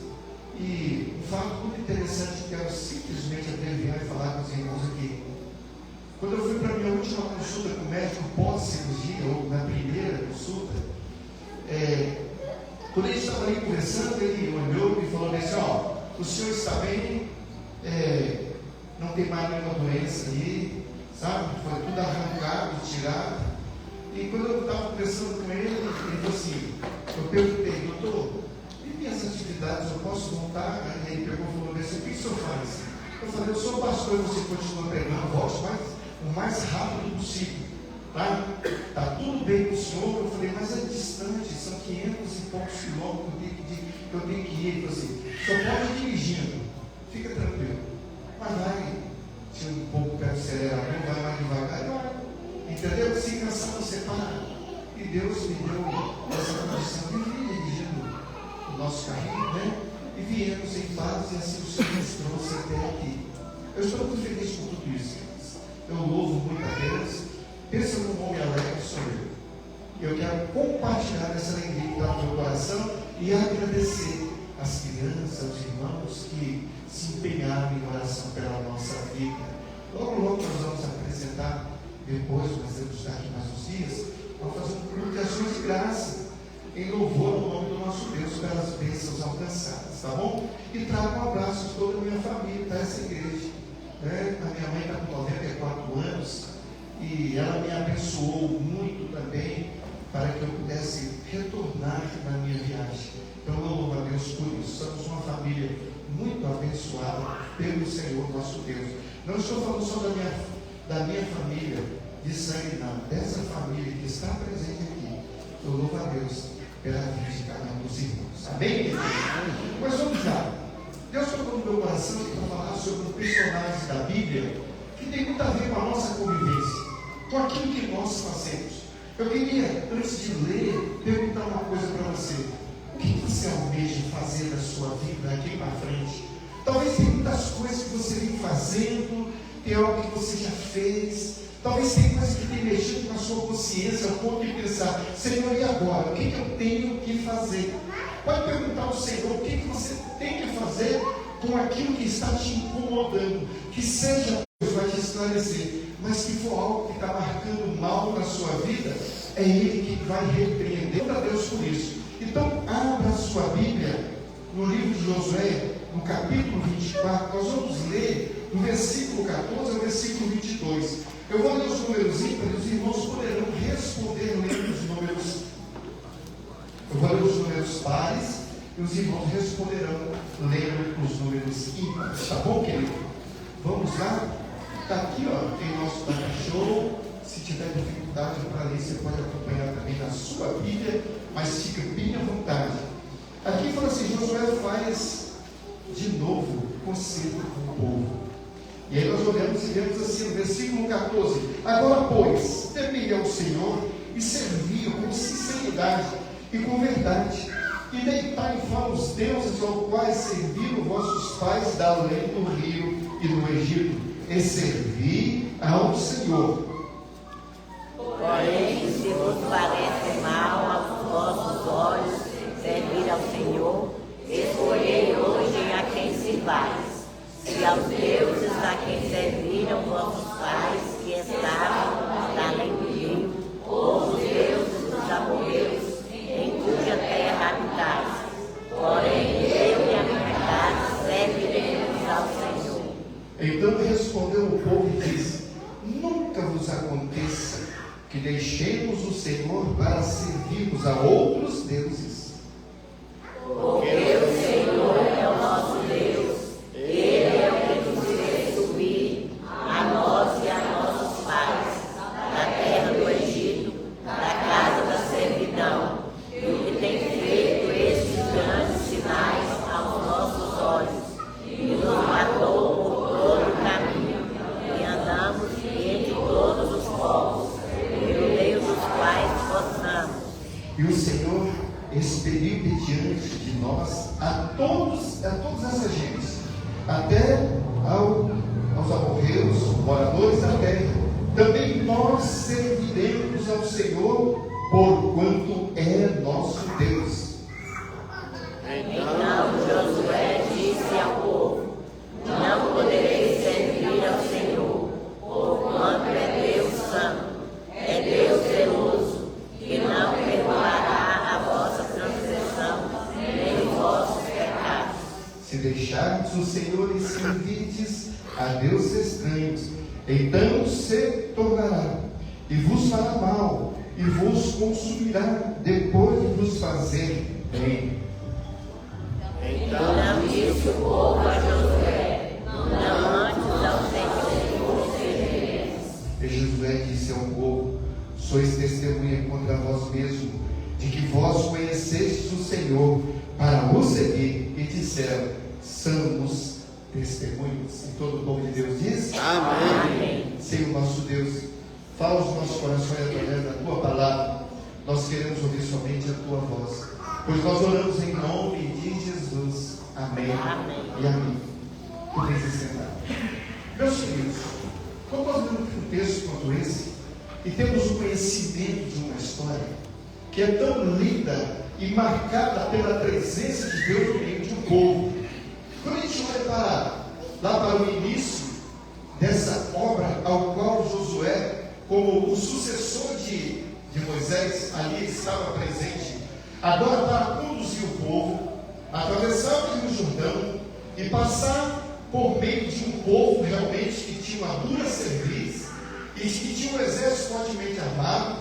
E um fato muito interessante que eu quero simplesmente abreviar e falar com os irmãos aqui. Quando eu fui para a minha última consulta com o médico pós-cirurgia, ou na primeira consulta, quando ele estava ali conversando, ele olhou e falou assim: ó, o senhor está bem, não tem mais nenhuma doença aí, sabe? Foi tudo arrancado, tirado. E quando eu estava conversando com ele falou assim, eu perguntei: doutor, e minhas atividades, eu posso voltar? Aí ele pegou e falou assim: o que o senhor faz? Eu falei: eu sou pastor e você continua pregando, volte o mais rápido possível. Tá tudo bem com o senhor? Eu falei: mas é distante, são 500 e poucos quilômetros que eu tenho que ir. Ele falou assim: só pode ir dirigindo, fica tranquilo, mas vai, tira um pouco o pé do acelerador, vai mais devagar, entendeu? Se cansar você para. E Deus me deu essa condição de vir dirigindo o nosso carrinho, né? E viemos em paz, e assim o Senhor nos trouxe até aqui. Eu estou muito feliz com tudo isso, eu louvo muito a Deus. Pensa num homem alegre, sou eu. Eu quero compartilhar essa alegria que está no meu coração e agradecer às crianças, aos irmãos que se empenharam em oração pela nossa vida. Logo, logo nós vamos apresentar, depois nós vamos estar aqui mais uns dias, vamos fazer um culto de ações de graça, em louvor ao nome do nosso Deus pelas bênçãos alcançadas, tá bom? E trago um abraço de toda a minha família para essa igreja. A minha mãe está com 94 anos. E ela me abençoou muito também para que eu pudesse retornar na minha viagem. Então eu louvo a Deus por isso. Somos uma família muito abençoada pelo Senhor nosso Deus. Não estou falando só da minha família de sangue, não. Dessa família que está presente aqui. Eu louvo a Deus pela vida de cada um dos irmãos. Amém? Mas vamos lá. Deus tocou no meu coração para falar sobre um personagem da Bíblia que tem muito a ver com a nossa convivência, com aquilo que nós fazemos. Eu queria, antes de ler, perguntar uma coisa para você: o que você almeja fazer na sua vida daqui para frente? Talvez tenha muitas coisas que você vem fazendo, tem algo que você já fez, talvez tenha coisas que tem mexido com a sua consciência ao ponto de pensar: Senhor, e agora? O que eu tenho que fazer? Pode perguntar ao Senhor: o que você tem que fazer com aquilo que está te incomodando? Que seja, Deus vai te esclarecer. Mas se for algo que está marcando mal na sua vida, é Ele que vai repreender. Glória a Deus por isso. Então, abra a sua Bíblia no livro de Josué, no capítulo 24. Nós vamos ler do versículo 14 ao versículo 22. Eu vou ler os números ímpares, os irmãos poderão responder lendo os números Eu vou ler os números pares e os irmãos responderão lendo os números ímpares. Tá bom, querido? Vamos lá? Está aqui, ó, tem nosso show. Se tiver dificuldade para ler, você pode acompanhar também na sua Bíblia, mas fica bem à vontade. Aqui fala assim: Josué faz de novo conselho com o povo. E aí nós olhamos e vemos assim no versículo 14: agora, pois, temei ao Senhor e servi com sinceridade e com verdade, e deitai fora os deuses aos quais serviram vossos pais da além do rio e do Egito, e servi ao Senhor. Porém, se vos parece mal aos vossos olhos servir ao Senhor, escolhei hoje a quem sirvais. Se aos deuses a quem serviram vossos pais, que estavam além do rio, ou os deuses dos amorreus, em cuja terra habitais. Porém, eu e a minha casa serviremos ao Senhor. Então respondeu o povo e disse: nunca vos aconteça que deixemos o Senhor para servirmos a outros deuses. Porque o Senhor é o nosso Deus, Ele é o que nos fez subir, a nós e a nossos pais, da terra do Egito, da casa da servidão, e que tem feito estes grandes sinais aos nossos olhos, e nos matou por todo o caminho, e andamos entre todos os povos, pelo meio dos quais passamos. E o Senhor expeliu de diante de nós a todas essas gentes, até aos amorreus, moradores da terra. Também nós serviremos ao Senhor, porquanto é nosso Deus. Então Josué disse ao povo: não podereis servir ao Senhor, porquanto é Deus santo, é Deus zeloso, que não perdoará a vossa transgressão, nem os vossos pecados. Se deixardes o Senhor e servirdes a deuses estranhos, então se tornará e vos fará mal, e vos consumirá depois de vos fazer bem. Então disse o povo a Josué: não antes ao Senhor serviremos. E Josué disse ao povo: sois testemunha contra vós mesmo, de que vós conhecestes o Senhor para o seguir, e disseram: somos testemunhos. E todo o povo de Deus diz: Amém. Senhor nosso Deus, fala aos nossos corações através da tua palavra. Nós queremos ouvir somente a tua voz, pois nós oramos em nome de Jesus. Amém. Amém. E amém. Podem se sentar. Meus queridos, quando nós lemos um texto quanto esse, e temos o conhecimento de uma história que é tão linda e marcada pela presença de Deus no meio de um povo, quando a gente olha lá para o início dessa obra, ao qual Josué, como o sucessor de Moisés, ali estava presente, agora para conduzir o povo, atravessar o Rio Jordão e passar por meio de um povo realmente que tinha uma dura cerviz e que tinha um exército fortemente armado,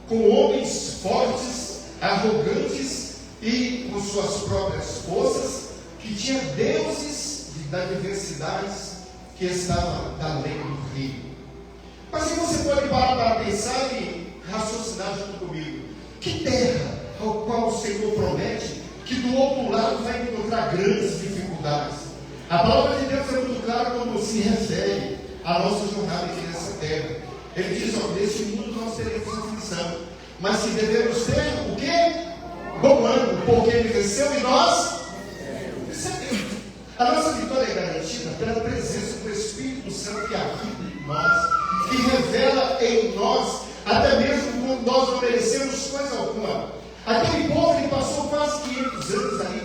com homens fortes, arrogantes e com suas próprias forças, que tinha deuses da diversidade que estavam além do rio. Mas se você pode parar para pensar e raciocinar junto comigo, que terra ao qual o Senhor promete que do outro lado vai encontrar grandes dificuldades? A palavra de Deus é muito clara quando se refere à nossa jornada aqui nessa terra. Ele diz: ó, nesse mundo nós teremos aflição, mas se devemos ter o quê? Bom ânimo, porque Ele venceu e nós vencemos. A nossa vitória é garantida pela presença do Espírito Santo que habita em nós, que revela em nós, até mesmo quando nós não merecemos coisa alguma. Aquele povo que passou quase 500 anos ali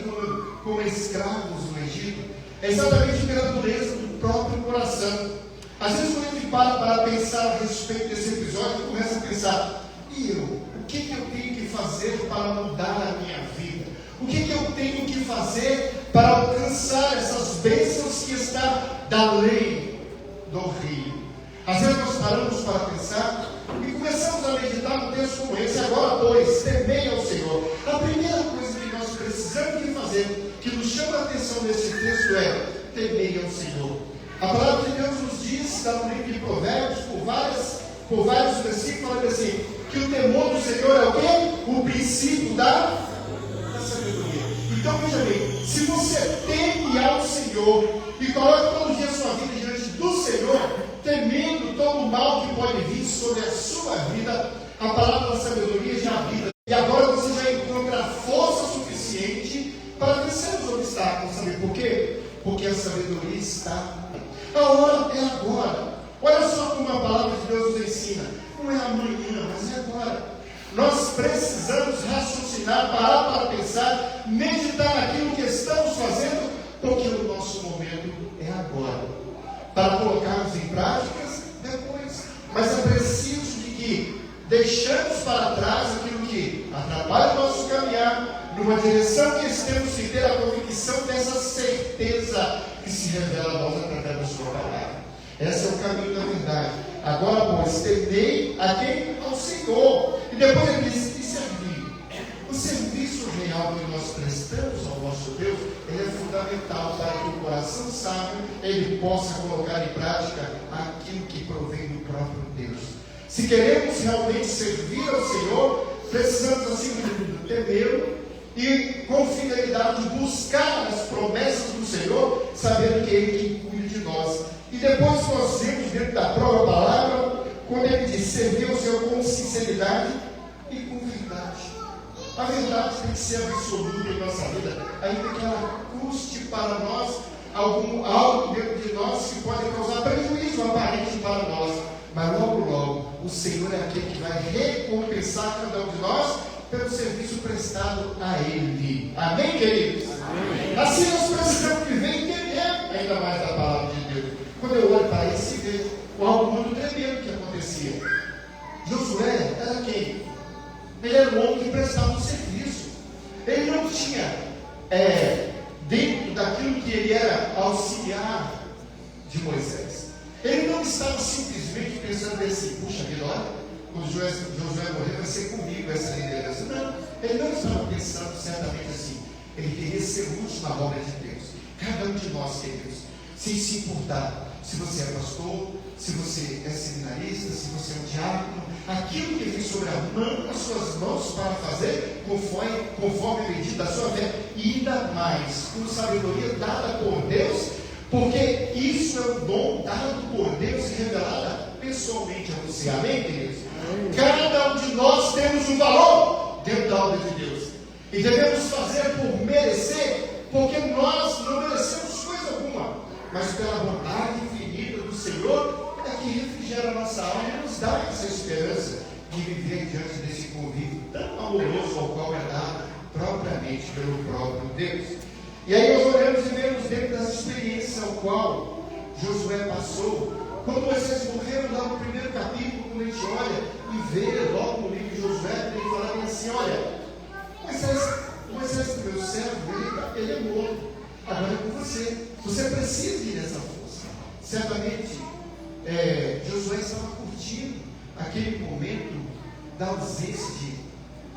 como escravos no Egito, é exatamente pela dureza do próprio coração. Às vezes, quando a gente para pensar a respeito desse episódio, eu começo a pensar: e eu? O que eu tenho que fazer para mudar a minha vida? O que eu tenho que fazer para alcançar essas bênçãos que está da lei do rio? Às vezes nós paramos para pensar e começamos a meditar num texto como esse. Agora, pois, temei ao Senhor. A primeira coisa que nós precisamos de fazer, que nos chama a atenção nesse texto, é temei ao Senhor. A palavra de Deus nos diz, está no livro de Provérbios, por vários versículos, fala assim, que o temor do Senhor é o quê? O princípio da sabedoria. Então, veja bem, se você teme ao Senhor e coloca todo dia a sua vida diante do Senhor, temendo todo o mal que pode vir sobre a sua vida, a palavra da sabedoria já habita. E agora você já encontra a força suficiente para vencer os obstáculos. Sabe por quê? Porque a sabedoria está. A hora é agora. Olha só como a palavra de Deus nos ensina. Não é amanhã, mas é agora. Nós precisamos raciocinar, parar para pensar, meditar naquilo que estamos fazendo, porque o nosso momento é agora. Para colocarmos em práticas depois. Mas é preciso de que deixamos para trás aquilo que atrapalha o nosso caminhar, numa direção que estamos sem ter a convicção dessa certeza que se revela a nós através da sua palavra. Esse é o caminho da verdade. Agora, pois, temei a quem? Ao Senhor. E depois ele disse, e servir. O serviço real que nós prestamos ao nosso Deus, ele é fundamental para que o coração sábio, ele possa colocar em prática aquilo que provém do próprio Deus. Se queremos realmente servir ao Senhor, precisamos, assim como temê-lo e com fidelidade buscar as promessas do Senhor, sabendo que Ele que cuida de nós. E depois nós vemos dentro da própria palavra, quando Ele diz, servir ao Senhor com sinceridade e com verdade. A verdade tem que ser absoluta em nossa vida, ainda que ela custe para nós algo dentro de nós que pode causar prejuízo aparente para nós. Mas logo, o Senhor é aquele que vai recompensar cada um de nós pelo serviço prestado a Ele. Amém, queridos? Amém. Assim nós precisamos viver e entender ainda mais da palavra de Deus. Quando eu olho para isso e vejo algo muito tremendo que acontecia. Josué era quem? Ele era um homem que prestava um serviço. Ele não tinha, dentro daquilo que ele era, auxiliar de Moisés. Ele não estava simplesmente pensando assim, puxa vida, olha, quando Josué morrer vai ser comigo essa liderança. Não, ele não estava pensando certamente assim. Ele queria ser útil na obra de Deus. Cada um de nós, queridos, sem se importar se você é pastor, se você é seminarista, se você é um diácono, aquilo que vem sobre as suas mãos para fazer, conforme a medida da sua fé, e ainda mais, com sabedoria dada por Deus, porque isso é um dom dado por Deus e revelado pessoalmente a você. Amém, queridos? Cada um de nós temos um valor dentro da obra de Deus. E devemos fazer por merecer, porque nós não merecemos coisa alguma. Mas pela bondade infinita do Senhor, é que refrigera a nossa alma e nos dá essa esperança de viver diante desse convívio tão amoroso ao qual é dado propriamente pelo próprio Deus. E aí nós olhamos e vemos dentro das experiências ao qual Josué passou. Quando Moisés morreu, lá no primeiro capítulo, quando a gente olha e vê logo no livro de Josué, ele fala assim, olha, Moisés, meu servo, ele é morto, agora é com você. Você precisa ir nessa força. Certamente, Josué estava curtindo aquele momento da ausência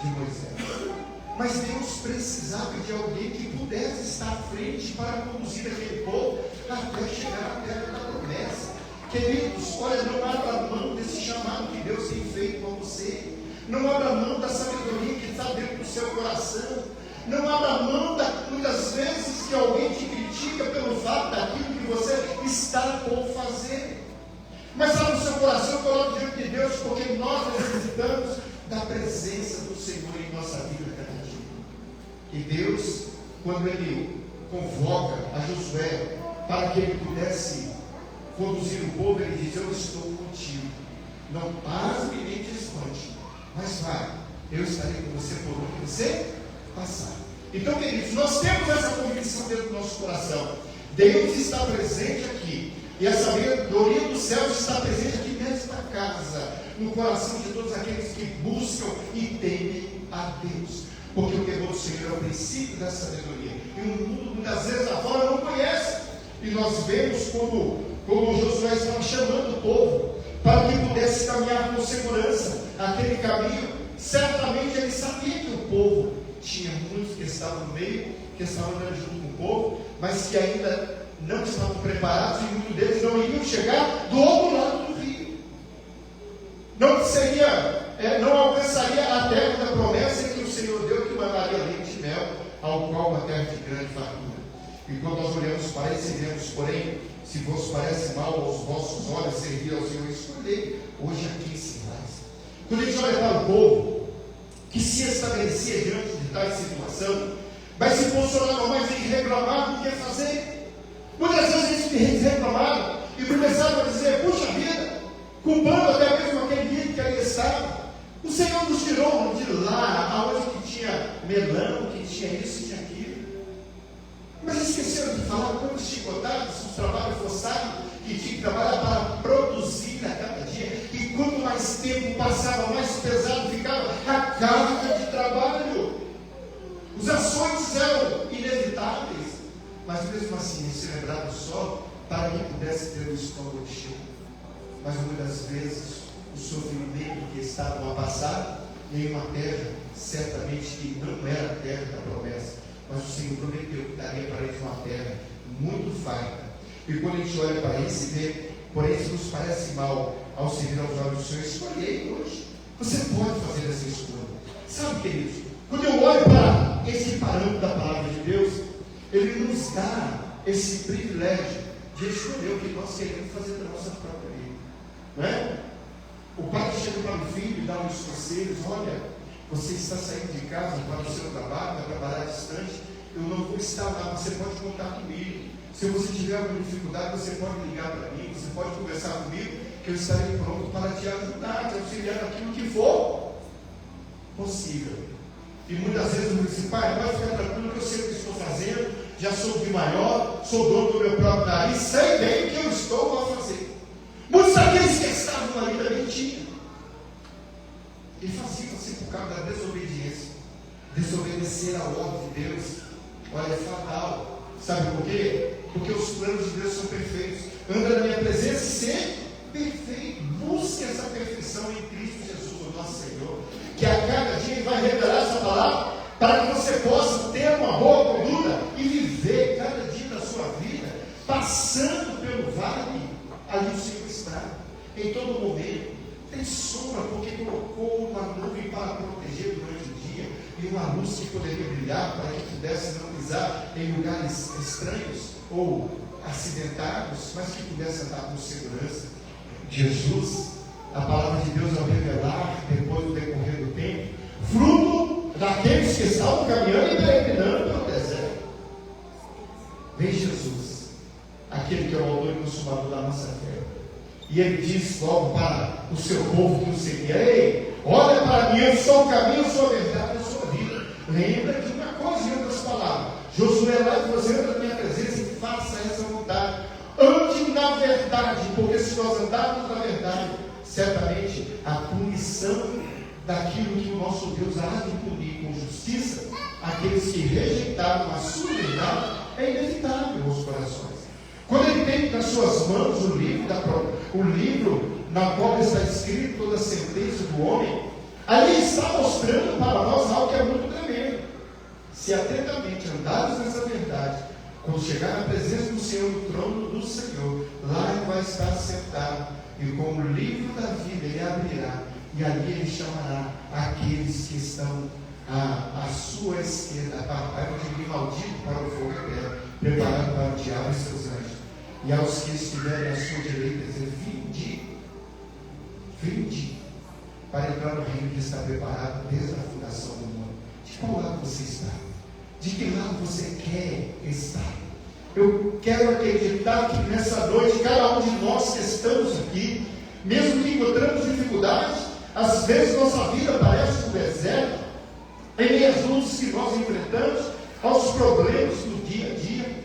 de Moisés. Mas Deus precisava de alguém que pudesse estar à frente para conduzir aquele povo até chegar à terra da promessa. Queridos, olha, não abra mão desse chamado que Deus tem feito a você. Não abra mão da sabedoria que está dentro do seu coração. Não abra mão muitas vezes que alguém te critica pelo fato daquilo que você está por fazer. Mas lá no seu coração, coloque diante de Deus, porque nós necessitamos da presença do Senhor em nossa vida cada dia. E Deus, quando Ele convoca a Josué para que ele pudesse conduzir o povo, Ele diz, eu estou contigo. Não pasme nem te espante, mas vai, eu estarei com você por onde você passar. Então, queridos, nós temos essa convicção dentro do nosso coração. Deus está presente aqui. E a sabedoria do céu está presente aqui nesta casa, no coração de todos aqueles que buscam e temem a Deus. Porque o temor do Senhor é o princípio da sabedoria. E o mundo, muitas vezes, lá fora não conhece. E nós vemos como Josué estava chamando o povo. para que pudesse caminhar com segurança aquele caminho. Certamente ele sabia que o povo tinha muitos que estavam no meio, que estavam andando junto com o povo, mas que ainda não estavam preparados, e muitos deles não iriam chegar do outro lado do rio. Não alcançaria a terra da promessa que o Senhor deu, que mandaria leite e mel, ao qual uma terra de grande fartura. E quando nós olhamos para isso, vemos, porém, se vos parece mal aos vossos olhos servir ao Senhor, escolhei hoje aqui sinais. Quando a gente olha para o povo que se estabelecia diante de tal situação, mas se posicionaram mais em reclamar do que fazer. Muitas vezes eles reclamaram e começaram a dizer: puxa vida, culpando até mesmo aquele dia que ali estava. O Senhor nos tirou de lá, aonde que tinha melão, que tinha isso, tinha aquilo. Mas esqueceram de falar quantos chicotados, o trabalho forçado, que tinha que trabalhar para produzir a cada dia. E quanto mais tempo passava, mais pesado ficava a carga de trabalho. Os açoites eram inevitáveis, mas mesmo assim eles se lembraram só para que pudesse ter o estômago cheio. Mas muitas vezes o sofrimento que estavam a passar em uma terra, certamente que não era a terra da promessa, mas o Senhor prometeu que daria para eles uma terra muito farta. E quando a gente olha para isso e vê, porém se nos parece mal ao servir aos olhos do Senhor, escolhei hoje. Você pode fazer essa escolha. Sabe, queridos, quando eu olho para esse parâmetro da palavra de Deus, Ele nos dá esse privilégio de escolher o que nós queremos fazer da nossa própria vida. Não é? O pai chega para o filho e dá uns conselhos: olha, você está saindo de casa para o seu trabalho, vai trabalhar distante, eu não vou estar lá, você pode contar comigo. Se você tiver alguma dificuldade, você pode ligar para mim, você pode conversar comigo, que eu estarei pronto para te ajudar, te auxiliar naquilo que for possível. E muitas vezes eu disse: pai, pode ficar tranquilo que eu sei o que estou fazendo, já sou de maior, sou dono do meu próprio nariz, sei bem o que eu estou a fazer. Muitos daqueles que estavam ali também tinham. E faziam assim por causa da desobediência. Desobedecer a ordem de Deus, olha, é fatal. Sabe por quê? Porque os planos de Deus são perfeitos. Anda na minha presença e ser perfeito. Busque essa perfeição em Cristo Jesus, o nosso Senhor. Que a cada dia Ele vai revelar essa palavra para que você possa ter uma boa conduta e viver cada dia da sua vida passando pelo vale. Ali o Senhor está em todo momento. Tem sombra porque colocou uma nuvem para proteger durante o dia e uma luz que poderia brilhar para que pudesse não pisar em lugares estranhos ou acidentados, mas que pudesse andar com segurança. Jesus, a palavra de Deus, ao revelar depois do decorrer do tempo, fruto daqueles que estavam caminhando e peregrinando pelo deserto, vem Jesus, aquele que é o autor e consumador da nossa fé. E ele diz logo para o seu povo que o seguia: ei, olha para mim, eu sou o caminho, eu sou a verdade, eu sou a vida. Lembra de uma coisa, em outras palavras: Josué, lá que você entra na minha presença e faça essa vontade. Ande na verdade, porque se nós andarmos na verdade, certamente a punição daquilo que o nosso Deus há de punir com justiça, aqueles que rejeitaram a sua verdade, é inevitável aos corações. Quando ele tem nas suas mãos o livro na qual está escrito toda a sentença do homem, ali está mostrando para nós algo que é muito tremendo. Se atentamente andares nessa verdade, quando chegar na presença do Senhor, no trono do Senhor, lá Ele vai estar sentado, e com o livro da vida Ele abrirá, e ali Ele chamará aqueles que estão à sua esquerda, para o maldito para o fogo eterno, preparado para o diabo e seus anjos. E aos que estiverem à sua direita, dizer: vinde, para entrar no reino que está preparado desde a fundação do mundo. De qual lado você está? De que lado você quer estar? Eu quero acreditar que nessa noite, cada um de nós que estamos aqui, mesmo que encontramos dificuldades, às vezes nossa vida parece um deserto, em meio às lutas que nós enfrentamos, aos problemas do dia a dia.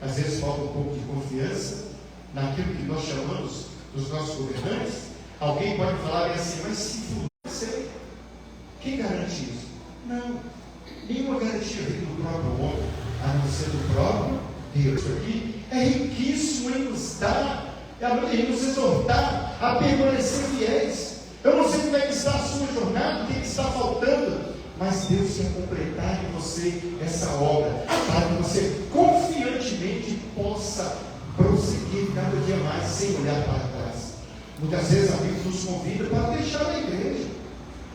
Às vezes falta um pouco de confiança naquilo que nós chamamos dos nossos governantes. Alguém pode falar assim: mas se você, quem garante isso? Não, nenhuma garantia vem do próprio homem, a não ser do próprio Deus. Isso aqui é riquíssimo em nos dar, em nos exortar a permanecer fiéis. Eu não sei como é que está a sua jornada, o que está faltando, mas Deus quer completar em você essa obra, para que você confiantemente possa prosseguir cada dia mais, sem olhar para trás. Muitas vezes a Bíblia nos convida para deixar a igreja,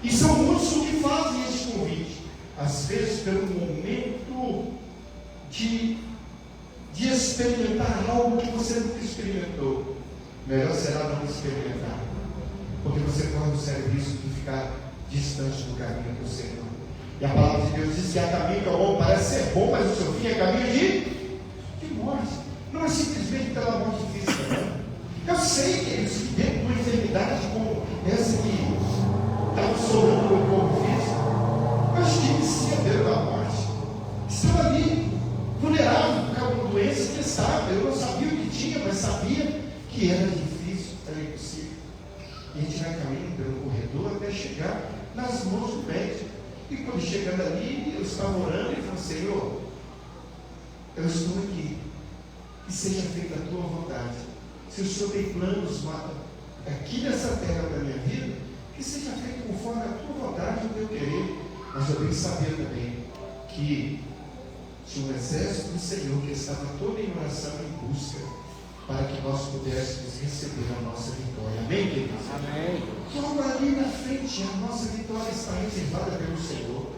e são muitos que fazem esse convite, às vezes pelo momento de experimentar algo que você nunca experimentou. Melhor será não experimentar, porque você corre o sério risco de ficar distante do caminho do Senhor. E a palavra de Deus diz que há caminho que ao homem parece ser bom, mas o seu fim é caminho de morte. Não é simplesmente pela morte física, não. Eu sei que eles dentro de uma enfermidade como essa que está sobrando no corpo físico, mas que inicia dentro da morte. Estava ali, vulnerável por causa de uma doença que estava. Eu não sabia o que tinha, mas sabia que era difícil, era impossível. E a gente vai caminhando pelo corredor até chegar nas mãos do médico. E quando chegando ali, eu estava orando e falei: Senhor, eu estou aqui, que seja feita a tua vontade. Se o Senhor tem planos aqui nessa terra para a minha vida, que seja feito conforme a tua vontade, o teu querer. Mas eu tenho que saber também que tinha um exército do Senhor que estava todo em oração em busca, para que nós pudéssemos receber a nossa vitória. Amém, queridos? Amém. Logo ali na frente, a nossa vitória está reservada pelo Senhor.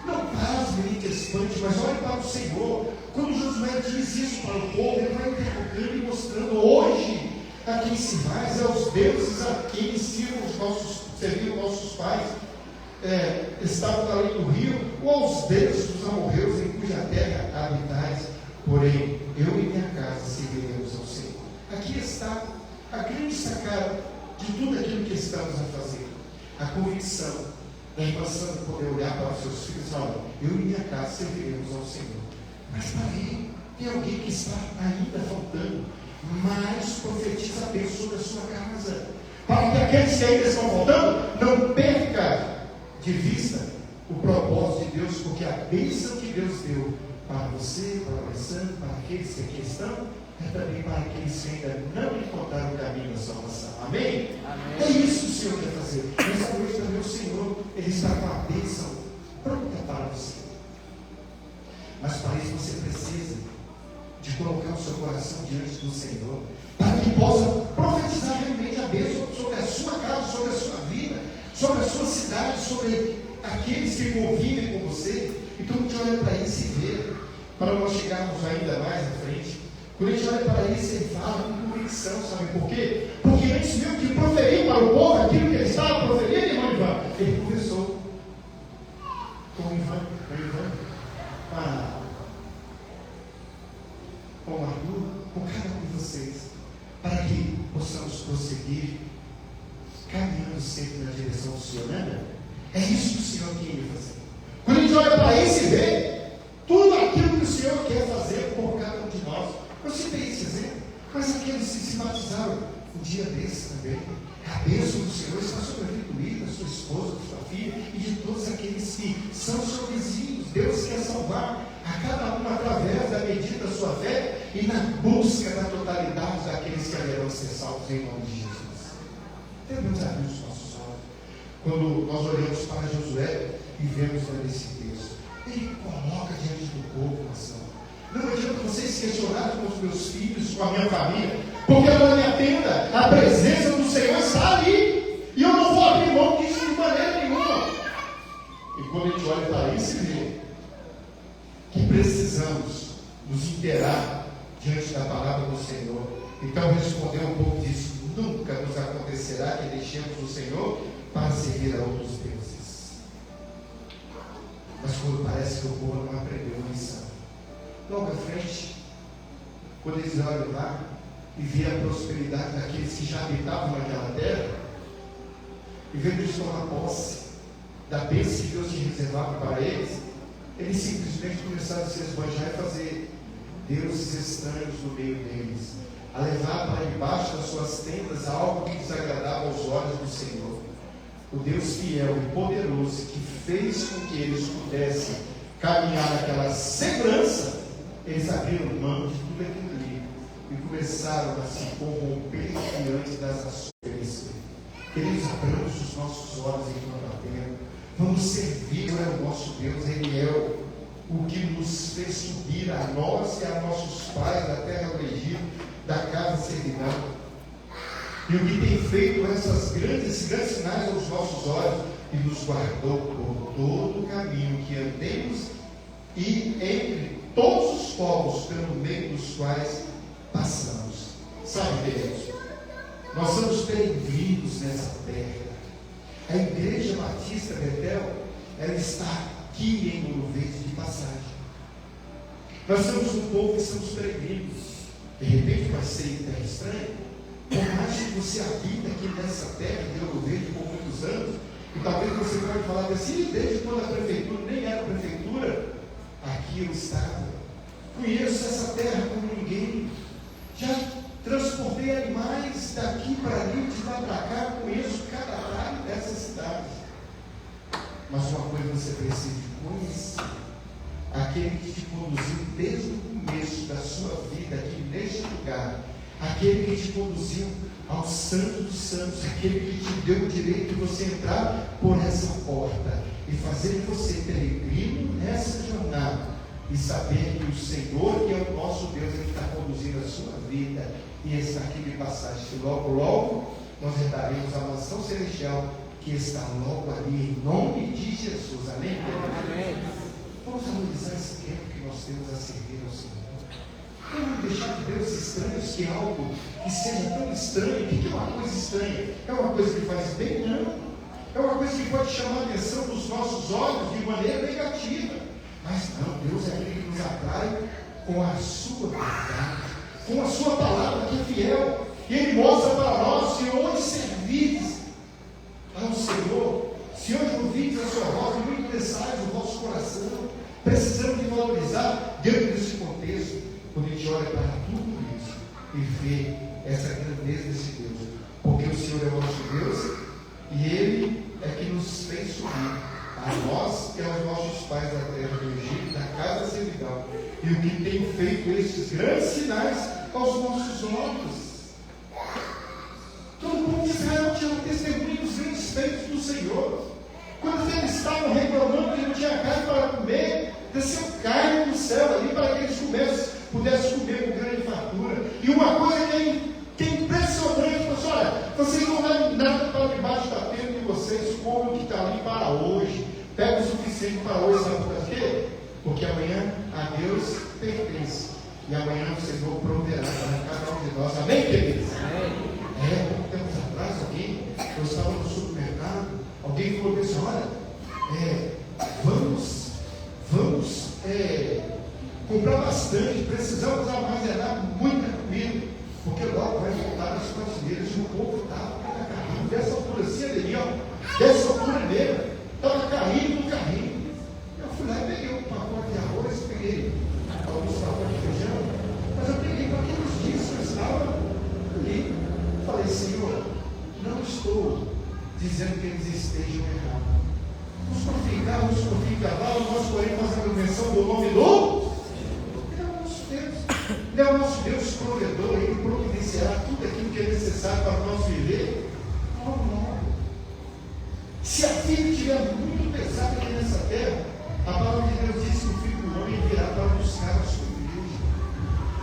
Não pasme nem te espante, mas olhe para o Senhor. Quando Josué diz isso para o povo, ele vai interrogando e mostrando hoje a quem se faz, aos deuses a quem serviam nossos pais, estavam ali no rio, ou aos deuses dos amorreus em cuja terra habitais. Porém, eu e minha casa serviremos ao Senhor. Aqui está a grande sacada de tudo aquilo que estamos a fazer. A convicção da irmã Sandra poder olhar para os seus filhos e falar: eu e minha casa serviremos ao Senhor. Mas peraí, tem alguém que está ainda faltando, mas profetiza bem sobre a sua casa, para que aqueles que ainda estão faltando não percam de vista o propósito de Deus, porque a bênção que Deus deu para você, para o Alessandro, para aqueles que aqui estão, é também para aqueles que ainda não encontraram o caminho da salvação. Amém? Amém. É isso que o Senhor quer fazer. Nessa noite também o Senhor, Ele está com a bênção pronta para você. Mas para isso você precisa de colocar o seu coração diante do Senhor, para que possa profetizar realmente a bênção sobre a sua casa, sobre a sua vida, sobre a sua cidade, sobre aqueles que convivem com você. Então a gente olha para isso e vê, para nós chegarmos ainda mais à frente. Quando a gente olha para isso, ele fala com convicção, sabe por quê? Porque antes mesmo de proferir para o povo aquilo que ele estava proferindo, irmão Ivan, ele conversou com o Ivan, com o Arthur, com cada um de vocês, para que possamos prosseguir caminhando sempre na direção do Senhor, né? É isso que o Senhor queria fazer. Quando a gente olha para isso e vê tudo aquilo que o Senhor quer fazer por cada um de nós. Eu citei esse exemplo, mas aqueles que se batizaram um dia desse também, a bênção do Senhor está sobre a vida do Luís, da sua esposa, da sua filha e de todos aqueles que são seus vizinhos. Deus quer salvar a cada um através da medida da sua fé e na busca da totalidade daqueles que haverão ser salvos em nome de Jesus. Devemos abrir os nossos olhos. Quando nós olhamos para Josué e vemos nesse texto, ele coloca diante do povo a ação. Não adianta vocês se questionarem com os meus filhos, com a minha família, porque na minha tenda a presença do Senhor está ali, e eu não vou abrir mão disso de maneira nenhuma. E quando a gente olha para isso e vê que precisamos nos inteirar diante da palavra do Senhor, então responder um pouco disso: nunca nos acontecerá que deixemos o Senhor para servir a outros deuses. Mas quando parece que o povo não aprendeu a lição, logo à frente, quando eles olham lá e vê a prosperidade daqueles que já habitavam naquela terra, e vê que eles tomam posse da bênção que Deus tinha reservado para eles, eles simplesmente começaram a se esbanjar e fazer deuses estranhos no meio deles, a levar para debaixo das suas tendas algo que desagradava aos olhos do Senhor. O Deus fiel e poderoso que fez com que eles pudessem caminhar naquela segurança, eles abriram mão de tudo aquilo ali e começaram a se corromper diante das ações Queridos, abramos os nossos olhos enquanto há tempo. Vamos servir ao nosso Deus. Ele é o que nos fez subir a nós e a nossos pais da terra do Egito, da casa de servidão. E o que tem feito esses grandes sinais aos nossos olhos e nos guardou por todo o caminho que andemos e entre todos os povos pelo meio dos quais passamos. Sabe, queridos, nós somos peregrinos nessa terra. A Igreja Batista Betel, ela está aqui em Ouro Verde de passagem. Nós somos um povo que somos peregrinos. De repente vai ser terra estranha. Por mais que você habita aqui nessa terra de Ouro Verde por muitos anos, e talvez você pode falar assim, desde quando a prefeitura nem era prefeitura, aqui eu estava. Conheço essa terra como ninguém. Já transportei animais daqui para ali, de lá para cá, conheço cada área dessa cidade. Mas uma coisa você precisa conhecer: aquele que te conduziu desde o começo da sua vida aqui neste lugar, aquele que te conduziu ao Santo dos Santos, aquele que te deu o direito de você entrar por essa porta e fazer de você peregrino nessa jornada e saber que o Senhor, que é o nosso Deus, Ele está conduzindo a sua vida e está aqui de passagem. Logo, logo nós entraremos a mansão celestial que está logo ali, em nome de Jesus. Amém? Amém. Vamos valorizar esse tempo que nós temos a servir ao Senhor. Vamos deixar de Deus estranhos, que é algo que seja tão estranho. O que é uma coisa estranha? É uma coisa que faz bem? Não. É uma coisa que pode chamar a atenção dos nossos olhos de maneira negativa. Mas não, Deus é aquele que nos atrai com a sua verdade, com a sua palavra que é fiel. E Ele mostra para nós, se hoje servides ao Senhor, se hoje ouvides a sua voz e não interessais o vosso coração, precisamos de valorizar dentro desse contexto, quando a gente olha para tudo isso e vê essa grandeza desse Deus, porque o Senhor é o nosso Deus e Ele é que nos fez subir a nós e aos nossos pais da terra do Egito, da casa da servidão, e o que tem feito esses grandes sinais aos nossos olhos. Todo o povo de Israel tinha testemunho dos grandes feitos do Senhor. Quando eles estavam reclamando que não tinha carne para comer, desceu carne do céu ali para que eles pudessem comer com grande fartura. E uma coisa que é impressionante, pessoal, olha, vocês não levem nada para debaixo da tenda de vocês, como o que está ali para hoje. Pega o suficiente para hoje, sabe por quê? Porque amanhã a Deus pertence. E amanhã o Senhor proverá para cada um de nós. Amém, queridos? Amém. Pouco tempo atrás, eu estava no supermercado, alguém falou assim: olha, vamos comprar bastante, precisamos armazenar muita comida, porque logo vai voltar as prateleiras e o povo estava para carrinho, dessa altura assim, ali, ó, dessa altura mesmo, estava caindo no carrinho. Eu fui lá e peguei um pacote de arroz, peguei alguns pacotes de feijão, mas eu peguei para aqueles dias que eu estava ali. Falei: Senhor, não estou dizendo que eles estejam errados. Nos confiar lá, nós poremos a convenção do nome do Ele é o nosso Deus. Ele é o nosso Deus provedor. Ele providenciará tudo aquilo que é necessário para nós viver. Não. Se a vida estiver muito pesada aqui nessa terra, a palavra de Deus diz que o Filho do Homem virá para buscar a sua igreja.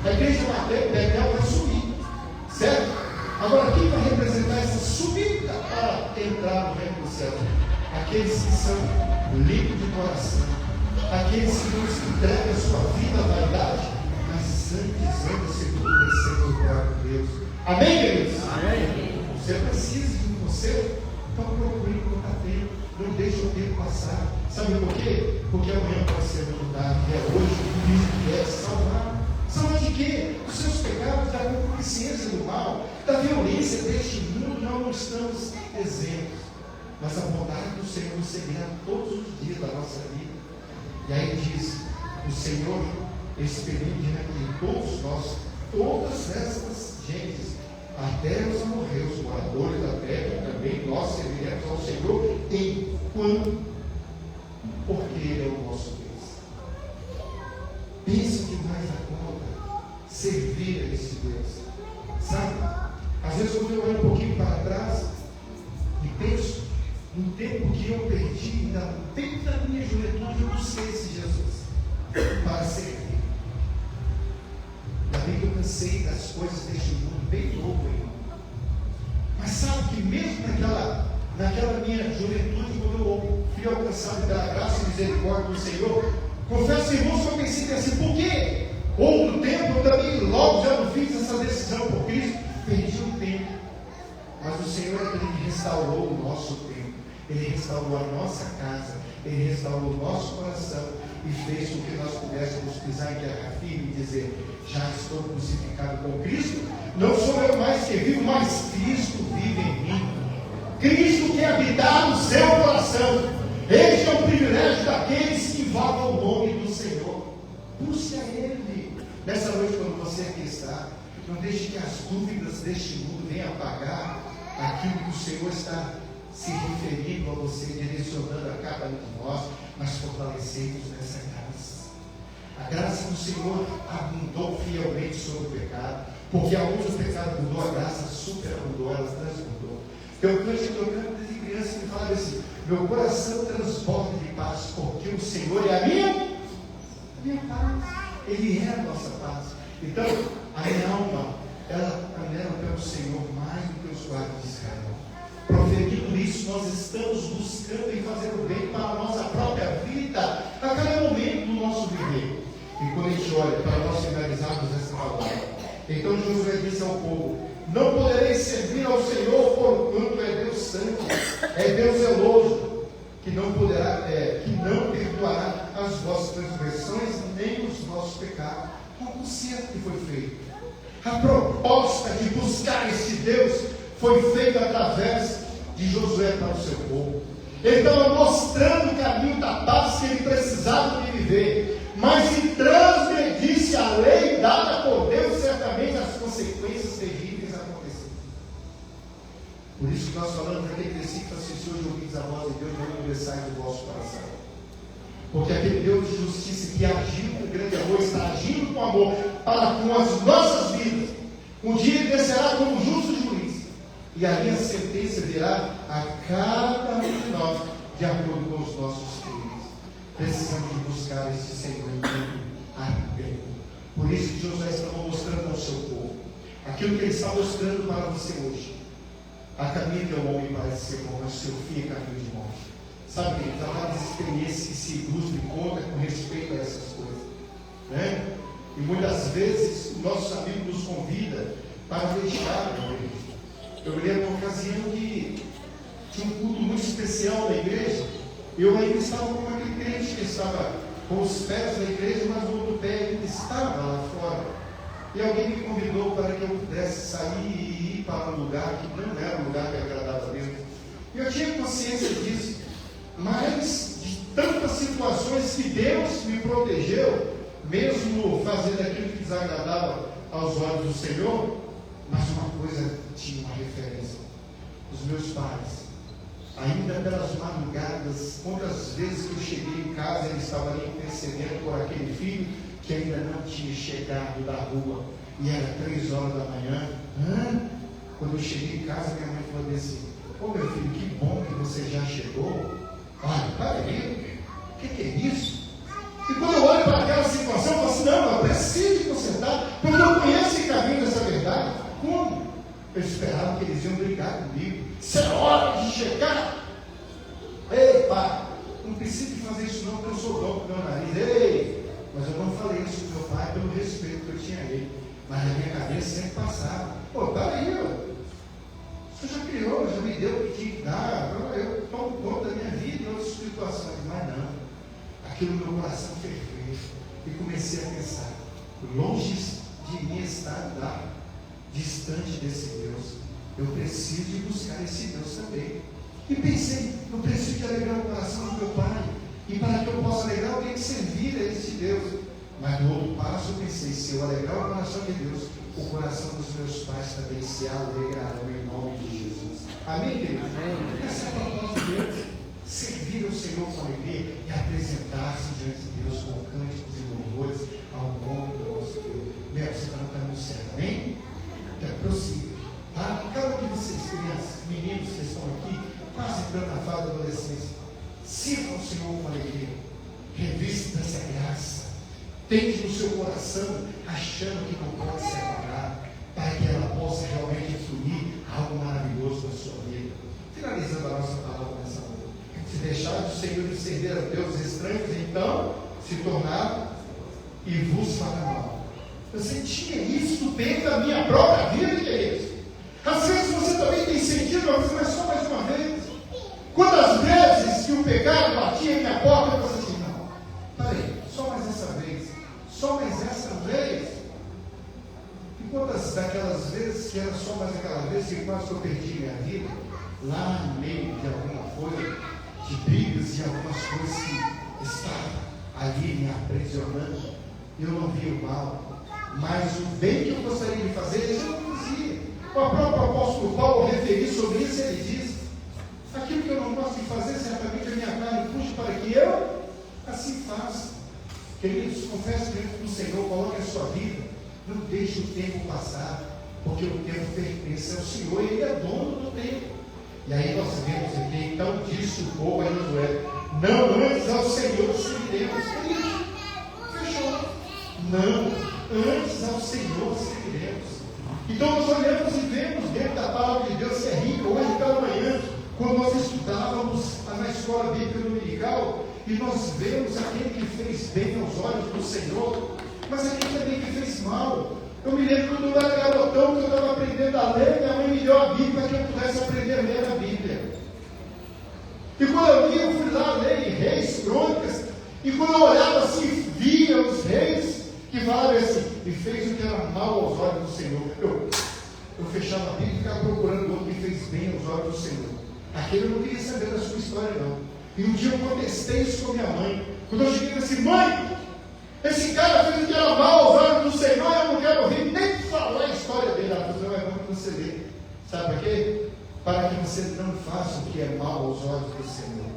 A igreja Betel vai subir, certo? Agora, quem vai representar essa subida para entrar no reino do céu? Aqueles que são limpos de coração, aqueles que não se entregam a sua vida à vaidade, mas antes anda segundo o preceito do próprio Deus. Amém, queridos? Amém. Você precisa de você, então procure enquanto tempo, não deixe o tempo passar. Sabe por quê? Porque amanhã pode ser muito tarde, é hoje que Cristo quer salvar. Salvar de quê? Os seus pecados, da concupiscência do mal, da violência deste mundo. Não estamos exemplos, mas a bondade do Senhor nos seguirá todos os dias da nossa vida. E aí diz: o Senhor expeliu diante de todos nós, todas essas gentes, até os amorreus, moradores da terra, também nós serviremos ao Senhor enquanto, porque Ele é o nosso Deus. Pense demais na conta servir a esse Deus, sabe? Às vezes, quando eu olho um pouquinho para trás, penso no tempo que eu perdi, no tempo da minha juventude, eu busquei esse Jesus para servir. Ainda bem que eu cansei das coisas deste mundo, bem novo, irmão. Mas sabe que mesmo naquela minha juventude, quando eu fui alcançado pela graça e misericórdia do Senhor, confesso, irmãos, que eu pensei assim, por quê? Outro tempo, eu também logo já não fiz essa decisão por Cristo, perdi o tempo. Mas o Senhor, Ele restaurou o nosso tempo, Ele restaurou a nossa casa, Ele restaurou o nosso coração e fez com que nós pudéssemos pisar em terra firme e dizer, já estou crucificado com Cristo, não sou eu mais que vivo, mas Cristo vive em mim. Cristo quer habitar no seu coração. Este é o privilégio daqueles que invocam o nome do Senhor. Busque a Ele. Nessa noite, quando você aqui está, não deixe que as dúvidas deste mundo venham apagar aquilo que o Senhor está se referindo a você, direcionando a cada um de nós, mas fortalecemos nessa graça. A graça do Senhor abundou fielmente sobre o pecado, porque aonde o pecado abundou, a graça superabundou, ela transbordou. Eu canto desde criança e me falava assim, meu coração transborda de paz, porque o Senhor é a minha paz. Ele é a nossa paz. Então, a minha alma, ela anela pelo Senhor mais do que os guardas de Israel. Proferindo isso, nós estamos buscando em fazer o bem para a nossa própria vida, a cada momento do nosso viver. E quando a gente olha, para nós finalizarmos essa palavra, então Josué disse ao povo, não podereis servir ao Senhor, porquanto é Deus santo, é Deus zeloso, que não perdoará as vossas transgressões, nem os vossos pecados. Qual o conserto que foi feito? A proposta de buscar esse Deus foi feita através de Josué para o seu povo. Ele estava mostrando o caminho da paz que ele precisava de viver, mas se transgredisse a lei dada por Deus, certamente as consequências terríveis aconteceriam. Por isso que nós falamos naquele versículo assim, se hoje ouvis a voz de Deus, não ingressai no vosso coração. Porque aquele Deus de justiça que agiu com grande amor, está agindo com amor para com as nossas vidas. Um dia ele descerá como justo juiz, e ali a sentença virá a cada um de nós, de acordo com os nossos crimes. Precisamos de buscar esse Senhor em tudo, arrependo. Por isso que Josué estava mostrando ao seu povo aquilo que ele está mostrando para você hoje. A caminho que o homem parece ser bom, mas o seu fim é caminho de morte. Sabe, há várias experiências que se ilustram e contam com respeito a essas coisas, né? E muitas vezes nossos amigos nos convidam para deixar a igreja. Eu me lembro uma ocasião que tinha um culto muito especial na igreja. Eu ainda estava com aquele crente que estava com os pés na igreja, mas o outro pé ainda estava lá fora. E alguém me convidou para que eu pudesse sair e ir para um lugar que não era um lugar que agradava a Deus. E eu tinha consciência disso. Mas de tantas situações que Deus me protegeu, mesmo fazendo aquilo que desagradava aos olhos do Senhor, mas uma coisa tinha uma referência. Os meus pais, ainda pelas madrugadas, quantas vezes que eu cheguei em casa, ele estava ali intercedendo por aquele filho que ainda não tinha chegado da rua, e era 3 horas da manhã. Quando eu cheguei em casa, minha mãe falou assim, ô meu filho, que bom que você já chegou. Olha, para aí, o que é isso? E quando eu olho para aquela situação, eu falo assim, não, eu preciso de consertar, porque eu conheço esse caminho dessa verdade. Como? Eu esperava que eles iam brigar comigo. Isso é hora de chegar. Ei, pai, não precisa de fazer isso não, porque eu sou dono do meu nariz. Ei, mas eu não falei isso com meu pai pelo respeito que eu tinha a ele. Mas na minha cabeça sempre passava. Pô, peraí, você já criou, já me deu o que tinha que dar, eu tomo conta da minha vida e outras situações, mas não. Aquilo no meu coração ferveu e comecei a pensar, longe de mim estar lá, distante desse Deus, eu preciso de buscar esse Deus também. E pensei, eu preciso de alegrar o coração do meu pai, e para que eu possa alegrar, eu tenho que servir a esse Deus. Mas no outro passo eu pensei, se eu alegrar o coração de Deus, o coração dos meus pais também se alegrarão em nome de Jesus. Amém, querido? Amém. Essa é a proposta de Deus. Servir ao Senhor com alegria e apresentar-se diante de Deus com cânticos e louvores ao nome do nosso Deus. Meu, você está no caminho certo, amém? Então, prossiga. Tá? Cada um de vocês, crianças, meninos que estão aqui, quase entrando na fase da adolescência. Sirva ao Senhor com alegria. Revista dessa graça. Tente no seu coração, achando que não pode se apagar, para que ela possa realmente fluir algo maravilhoso na sua vida. Finalizando a nossa palavra nessa noite. Se deixar do Senhor e servir a deuses estranhos, então se tornar e vos fará mal. Eu sentia isso dentro da minha própria vida, queridos. Às vezes você também tem sentido, mas só mais uma vez. Quantas vezes que o pecado batia em minha porta, eu pensei assim, não, peraí, só mais essa vez, só mais essa vez. E quantas daquelas vezes que era só mais aquela vez que quase que eu perdi minha vida, lá no meio de alguma coisa, de brigas e algumas coisas que estavam ali me aprisionando, eu não via o mal, mas o bem que eu gostaria de fazer, eu não fazia. O próprio apóstolo Paulo referiu sobre isso, ele diz: aquilo que eu não gosto de fazer, certamente a minha carne puxa para que eu assim faça. Queridos, confesse diante do Senhor, coloque a sua vida, não deixe o tempo passar, porque o tempo pertence ao Senhor, Ele é dono do tempo. E aí nós vemos aqui, então disse o povo a Josué: não antes ao Senhor serviremos. Fechou. Não antes ao Senhor serviremos. Então nós olhamos e vemos dentro da palavra de Deus que é rica. Hoje pela manhã, quando nós estudávamos na escola bíblica dominical, e nós vemos aquele que fez bem aos olhos do Senhor, mas aquele também que fez mal. Eu me lembro quando eu era garotão, que eu estava aprendendo a ler, minha mãe me deu a Bíblia para que eu pudesse aprender a ler a Bíblia. E quando eu li, eu fui lá ler em Reis, Crônicas, e quando eu olhava assim, via os reis que falavam assim, e fez o que era mal aos olhos do Senhor. Eu fechava a Bíblia e ficava procurando outro que fez bem aos olhos do Senhor. Aquele eu não queria saber da sua história, não. E um dia eu contestei isso com minha mãe. Quando eu cheguei e disse: mãe, esse cara fez o que era mal aos olhos do Senhor, eu não quero ouvir nem falar a história dele. Ela falou: não, é bom que você lê. Sabe para quê? Para que você não faça o que é mal aos olhos do Senhor.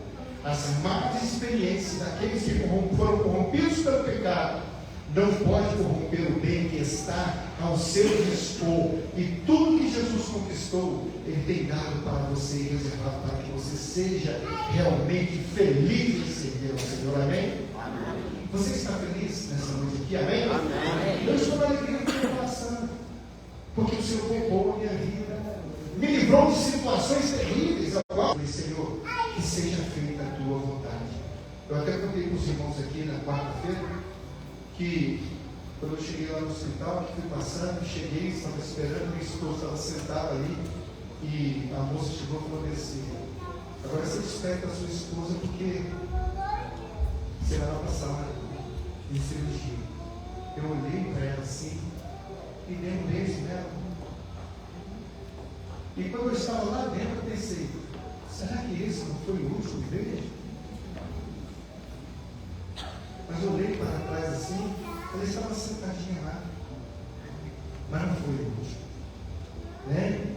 As más experiências daqueles que foram corrompidos pelo pecado não pode corromper o bem que está ao seu dispor. E tudo que Jesus conquistou, Ele tem dado para você e reservado para que você seja realmente feliz em servir ao Senhor. Amém? Amém. Você está feliz nessa noite aqui? Amém? Amém. Eu estou na alegria do meu coração, porque o Senhor poupou a minha vida, me livrou de situações terríveis. Eu falei: Senhor, que seja feita a tua vontade. Eu até contei com os irmãos aqui na quarta-feira que quando eu cheguei lá no hospital, que fui passando, cheguei, estava esperando, minha esposa estava sentada ali, e a moça chegou e falou assim: agora você desperta a sua esposa, porque semana passada, em cirurgia, eu olhei para ela assim, e dei um beijo nela. E quando eu estava lá dentro, eu pensei: será que esse não foi o último beijo? Mas eu olhei para trás assim, ela estava sentadinha lá, mas não foi o último, né?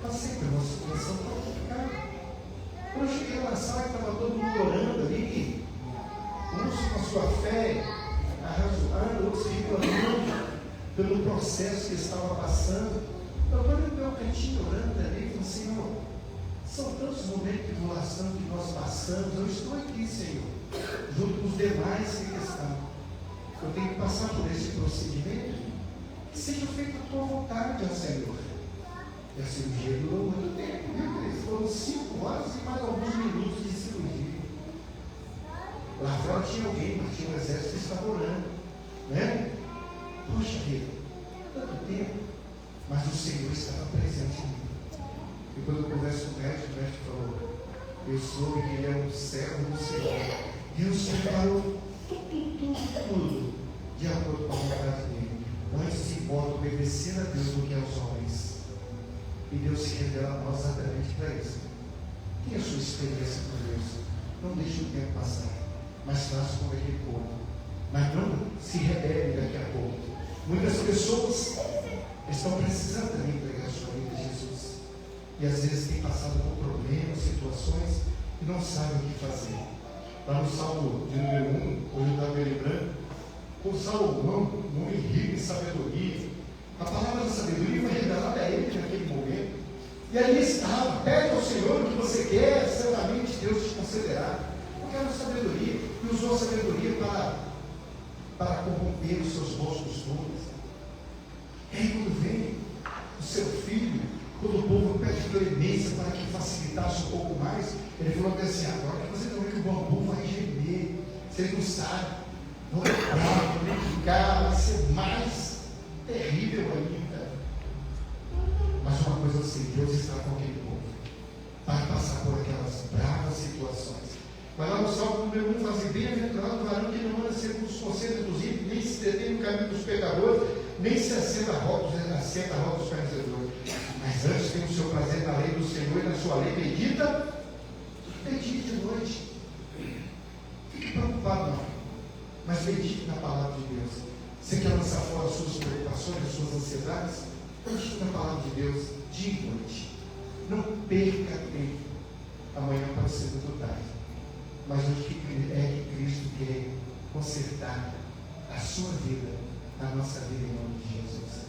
Passei pela situação complicada. Quando eu cheguei na sala, estava todo mundo orando ali, uns com a sua fé arrazoando, outros reclamando pelo processo que estava passando. Eu estou no meu cantinho orando ali, e falei: Senhor, são tantos momentos de tribulação que nós passamos, eu estou aqui, Senhor, junto com os demais que estão. Eu tenho que passar por esse procedimento, que seja feita a tua vontade, ó Senhor. E a cirurgia durou muito tempo, viu, queridos? Foram 5 horas e mais alguns minutos de cirurgia. Lá fora tinha alguém, mas tinha um exército que estava orando, né? Poxa vida, tanto tempo, mas o Senhor estava presente em mim. E quando eu converso com o médico falou: eu soube que ele é um servo do Senhor. Deus preparou tudo de acordo com a vontade dele. Antes se importa obedecer a Deus do que aos homens. E Deus se revela a nós exatamente para isso. Tenha a sua experiência com Deus. Não deixe o tempo passar, mas faça como aquele povo. Mas não se rebele daqui a pouco. Muitas pessoas estão precisando também entregar a sua vida a Jesus. E às vezes têm passado por problemas, situações, e não sabem o que fazer. Lá no Salmo de número 1, hoje eu estava me lembrando, com Salomão, um homem rico em sabedoria. A palavra da sabedoria foi revelada a ele naquele momento. E ali estava, pede ao Senhor o que você quer, certamente Deus te concederá. Porque era sabedoria, e usou a sabedoria para corromper os seus bons costumes. E aí quando vem o seu filho, quando o povo pede clemência para que facilitasse um pouco mais, ele falou assim: agora que você não vê que o bambu vai gemer, você não sabe, não é bravo, nem ficar, vai ser mais terrível ainda. Mas uma coisa eu sei, Deus está com aquele povo para passar por aquelas bravas situações. Mas lá no Salmo número 1 faz: bem-aventurado o varão que não anda segundo os conselhos dos ímpios, nem se detém no caminho dos pecadores, nem se assenta a roda dos pecadores. Mas antes tem o seu prazer na lei do Senhor, e na sua lei medita de dia e de noite. Fique preocupado não, mas medite na palavra de Deus. Você quer lançar fora as suas preocupações, as suas ansiedades? Medite na palavra de Deus dia e noite. Não perca tempo. Amanhã pode ser muito tarde. Mas o que é que Cristo quer consertar a sua vida, a nossa vida, em nome de Jesus.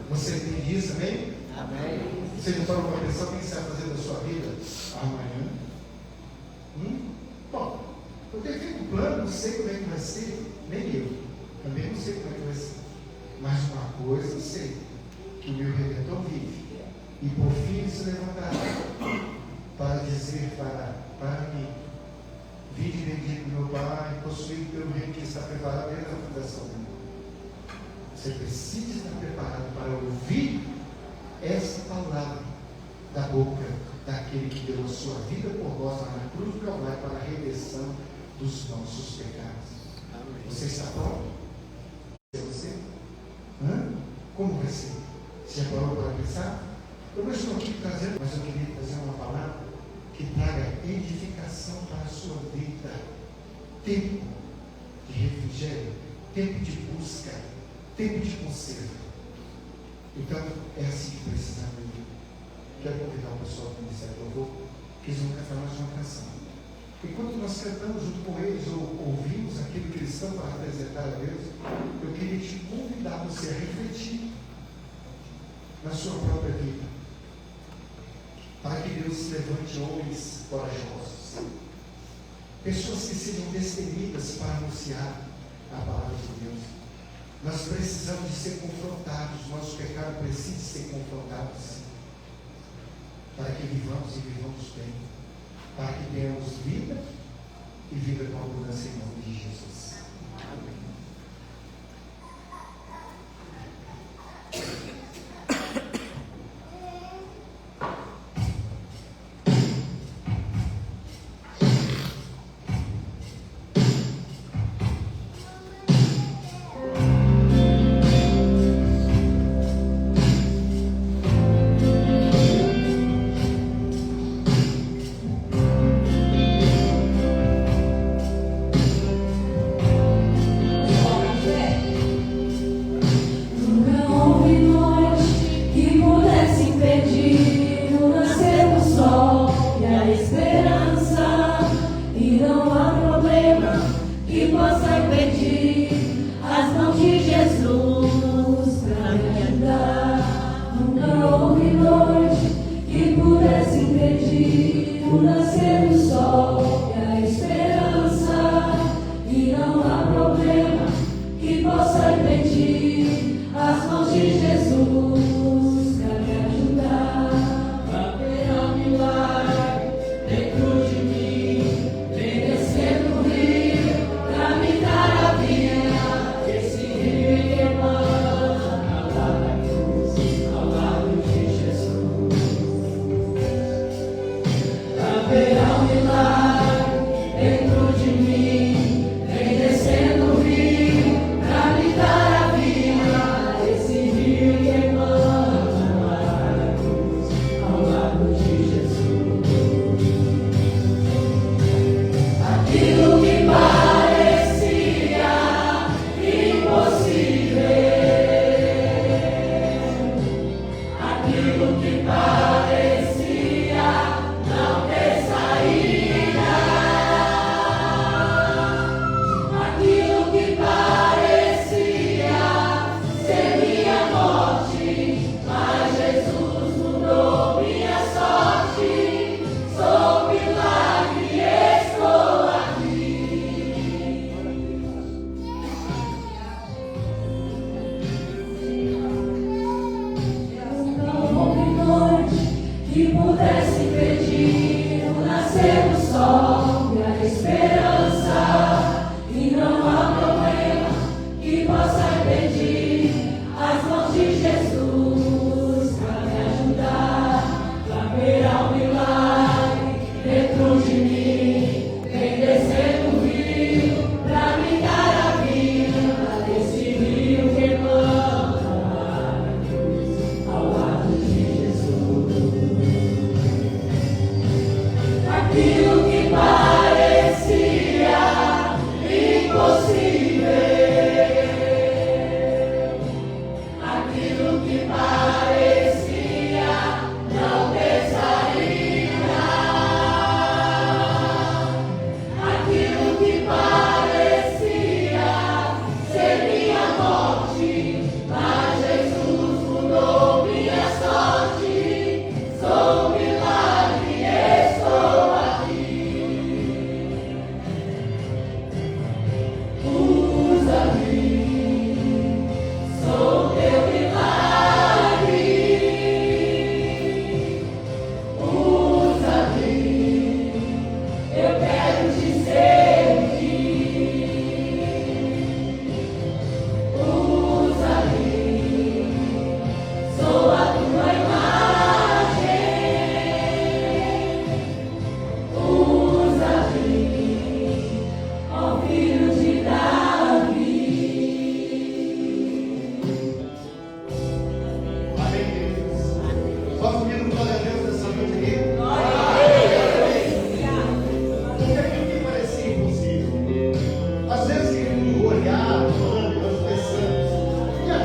Você entende isso, amém? Amém. Você não parou para pensar o que você vai fazer da sua vida amanhã? Bom, eu tenho feito um plano, não sei como é que vai ser, nem eu. Também não sei como é que vai ser. Mas uma coisa eu sei, que o meu Redentor vive, e por fim ele se levantará para dizer para mim: vinde bendito meu Pai, possuído pelo reino que está preparado desde a fundação do mundo. Você precisa estar preparado para ouvir essa palavra da boca daquele que deu a sua vida por nós lá na cruz do Calvário para a redenção dos nossos pecados. Amém. Você está pronto? É você? Como vai ser? Você já parou para pensar? Eu não estou aqui trazendo, mas eu queria trazer uma palavra que traga edificação para a sua vida. Tempo de refrigério, tempo de busca, tempo de conserto. Então, é assim que precisamos viver. Quero convidar o pessoal para iniciar o louvor, que eles vão cantar mais uma canção. Enquanto nós cantamos junto com eles, ou ouvimos aquilo que eles estão para apresentar a Deus, eu queria te convidar você a refletir na sua própria vida, para que Deus levante homens corajosos, pessoas que sejam destemidas para anunciar a palavra de Deus. Nós precisamos de ser confrontados, nosso pecado precisa ser confrontado, sim, para que vivamos e vivamos bem, para que tenhamos vida e vida com abundância em nome de Jesus. Amém. Queimando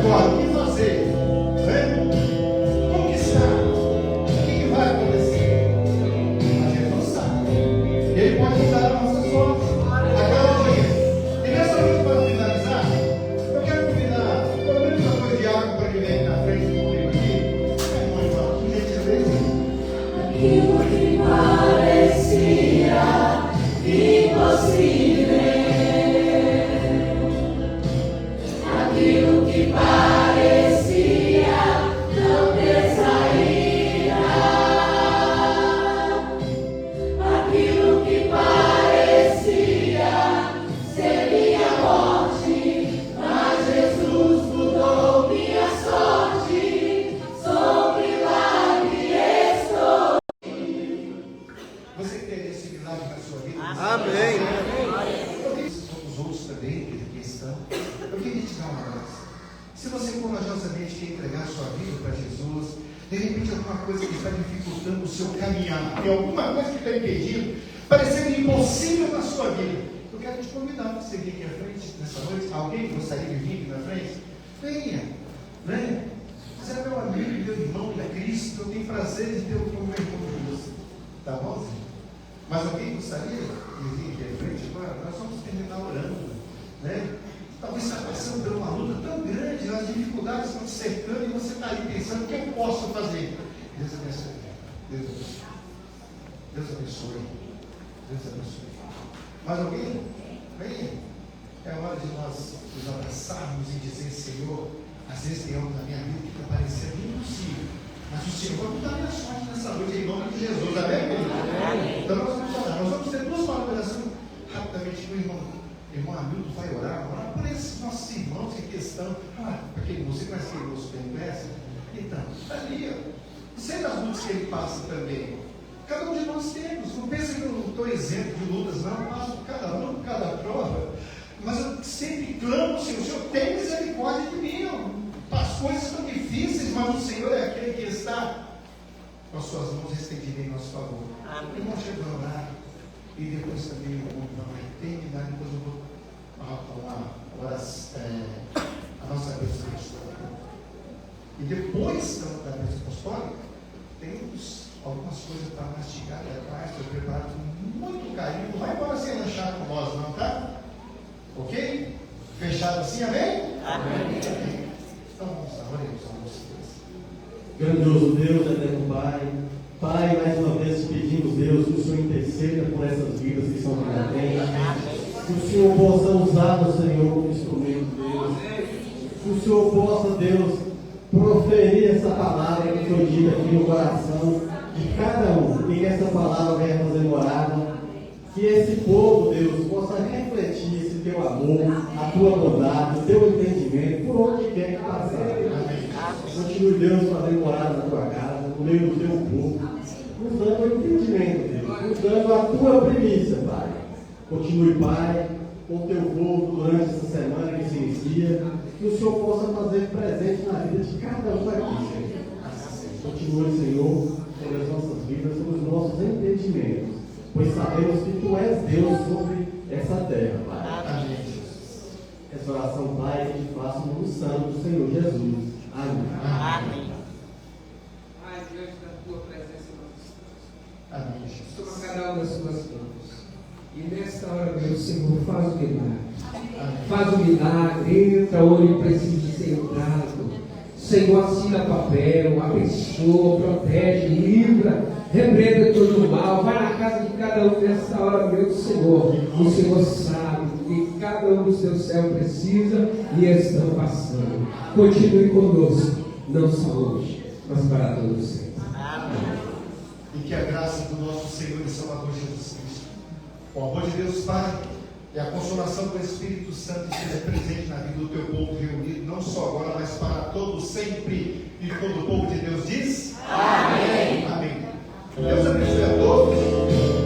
agora? O que fazer? Né? Como que está? O que vai acontecer? A gente não sabe. Ele pode mudar a nossa sorte a cada dia. E nessa noite, para finalizar, eu quero convidar pelo menos uma coisa de água para que venha na frente comigo aqui. É bom, irmão, por gentileza. Aquilo que parecia impossível, aquilo que parecia não ter saída, aquilo que parecia ser minha morte, mas Jesus mudou minha sorte, sou milagre estou. Você quer esse milagre na sua vida? Amém. Os outros também que aqui estão. Eu queria te dar uma graça. Se você corajosamente quer entregar a sua vida para Jesus, de repente alguma coisa que está dificultando o seu caminhar, tem alguma coisa que está impedindo, parecendo impossível na sua vida, eu quero te convidar para você vir aqui à frente nessa noite. Alguém que gostaria de vir aqui na frente? Venha, venha. Você é meu amigo, meu irmão em Cristo. Eu tenho prazer de ter o meu irmão Jesus. Tá bom, Senhor? Mas alguém gostaria de vir aqui à frente agora? Nós vamos terminar orando, né? Talvez está passando por uma luta tão grande, as dificuldades estão te cercando e você está aí pensando: o que eu posso fazer? Deus abençoe. Deus abençoe. Deus abençoe. Deus abençoe. Mais alguém? Venha. É hora de nós nos abraçarmos e dizer: Senhor, às vezes tem algo na minha vida que está parecendo impossível, mas o Senhor vai mudar a minha sorte nessa noite, em nome de Jesus. Amém, querido? Então nós vamos orar. Nós vamos ter duas palavras rapidamente com o irmão Hamilton vai orar por esses nossos irmãos em questão. Aquele você conhece aquele moço bem conhece? Então, ali, sei das lutas que ele passa também. Cada um de nós temos. Não pensa que eu não estou isento de lutas, não. Eu passo por cada luta, por cada prova. Mas eu sempre clamo, Senhor, tem misericórdia de mim. As coisas são difíceis, mas o Senhor é aquele que está com as suas mãos estendidas em nosso favor. O irmão chegou a orar. E depois também o irmão vai terminar. Depois eu vou a nossa bênção apostólica. E depois da bênção apostólica, temos algumas coisas para mastigar ali atrás. Foi preparado com muito carinho. Não vai embora sem lanchar com nós, não, tá? Ok? Fechado assim, amém? Amém. Então vamos lá, oremos a nossa Deus. Grandioso Deus, eterno Pai. Pai, mais uma vez pedimos, Deus, que o Senhor interceda por essas vidas que são verdadeiras. Que o Senhor possa usar o Senhor como instrumento, Deus. Que o Senhor possa, Deus, proferir essa palavra que foi dita aqui no coração de cada um. E que essa palavra venha fazer morada. Que esse povo, Deus, possa refletir esse teu amor, a tua bondade, o teu entendimento, por onde quer que passar. Continue, Deus, fazendo morada na tua casa, no meio do teu povo, nos dando o entendimento, Deus, nos dando a tua primícia, Pai. Continue, Pai, com o teu povo durante essa semana que se inicia, que o Senhor possa fazer presente na vida de cada um aqui, Senhor. Continue, Senhor, sobre as nossas vidas, sobre os nossos entendimentos, pois sabemos que Tu és Deus sobre essa terra, Pai. Amém. Essa oração, Pai, que te faço no santo do Senhor Jesus. Amém. Amém. Pai, diante da Tua presença, nós estamos. Amém, Jesus. Toma cada uma das Tuas mãos. E nesta hora, meu Senhor, faz o milagre. Amém. Faz o milagre. Entra onde precisa ser entrado. Senhor, assina papel, abençoa, protege, livra, repreenda todo o mal. Vai na casa de cada um nessa hora, meu Senhor. O Senhor sabe que cada um dos teus céus precisa e estão passando. Continue conosco, não só hoje, mas para todos sempre. Amém. E que a graça do nosso Senhor e Salvador Jesus Cristo, o amor de Deus Pai e a consolação do Espírito Santo esteja presente na vida do teu povo reunido, não só agora, mas para todos sempre. E todo o povo de Deus diz: Amém. Amém. Deus abençoe a todos.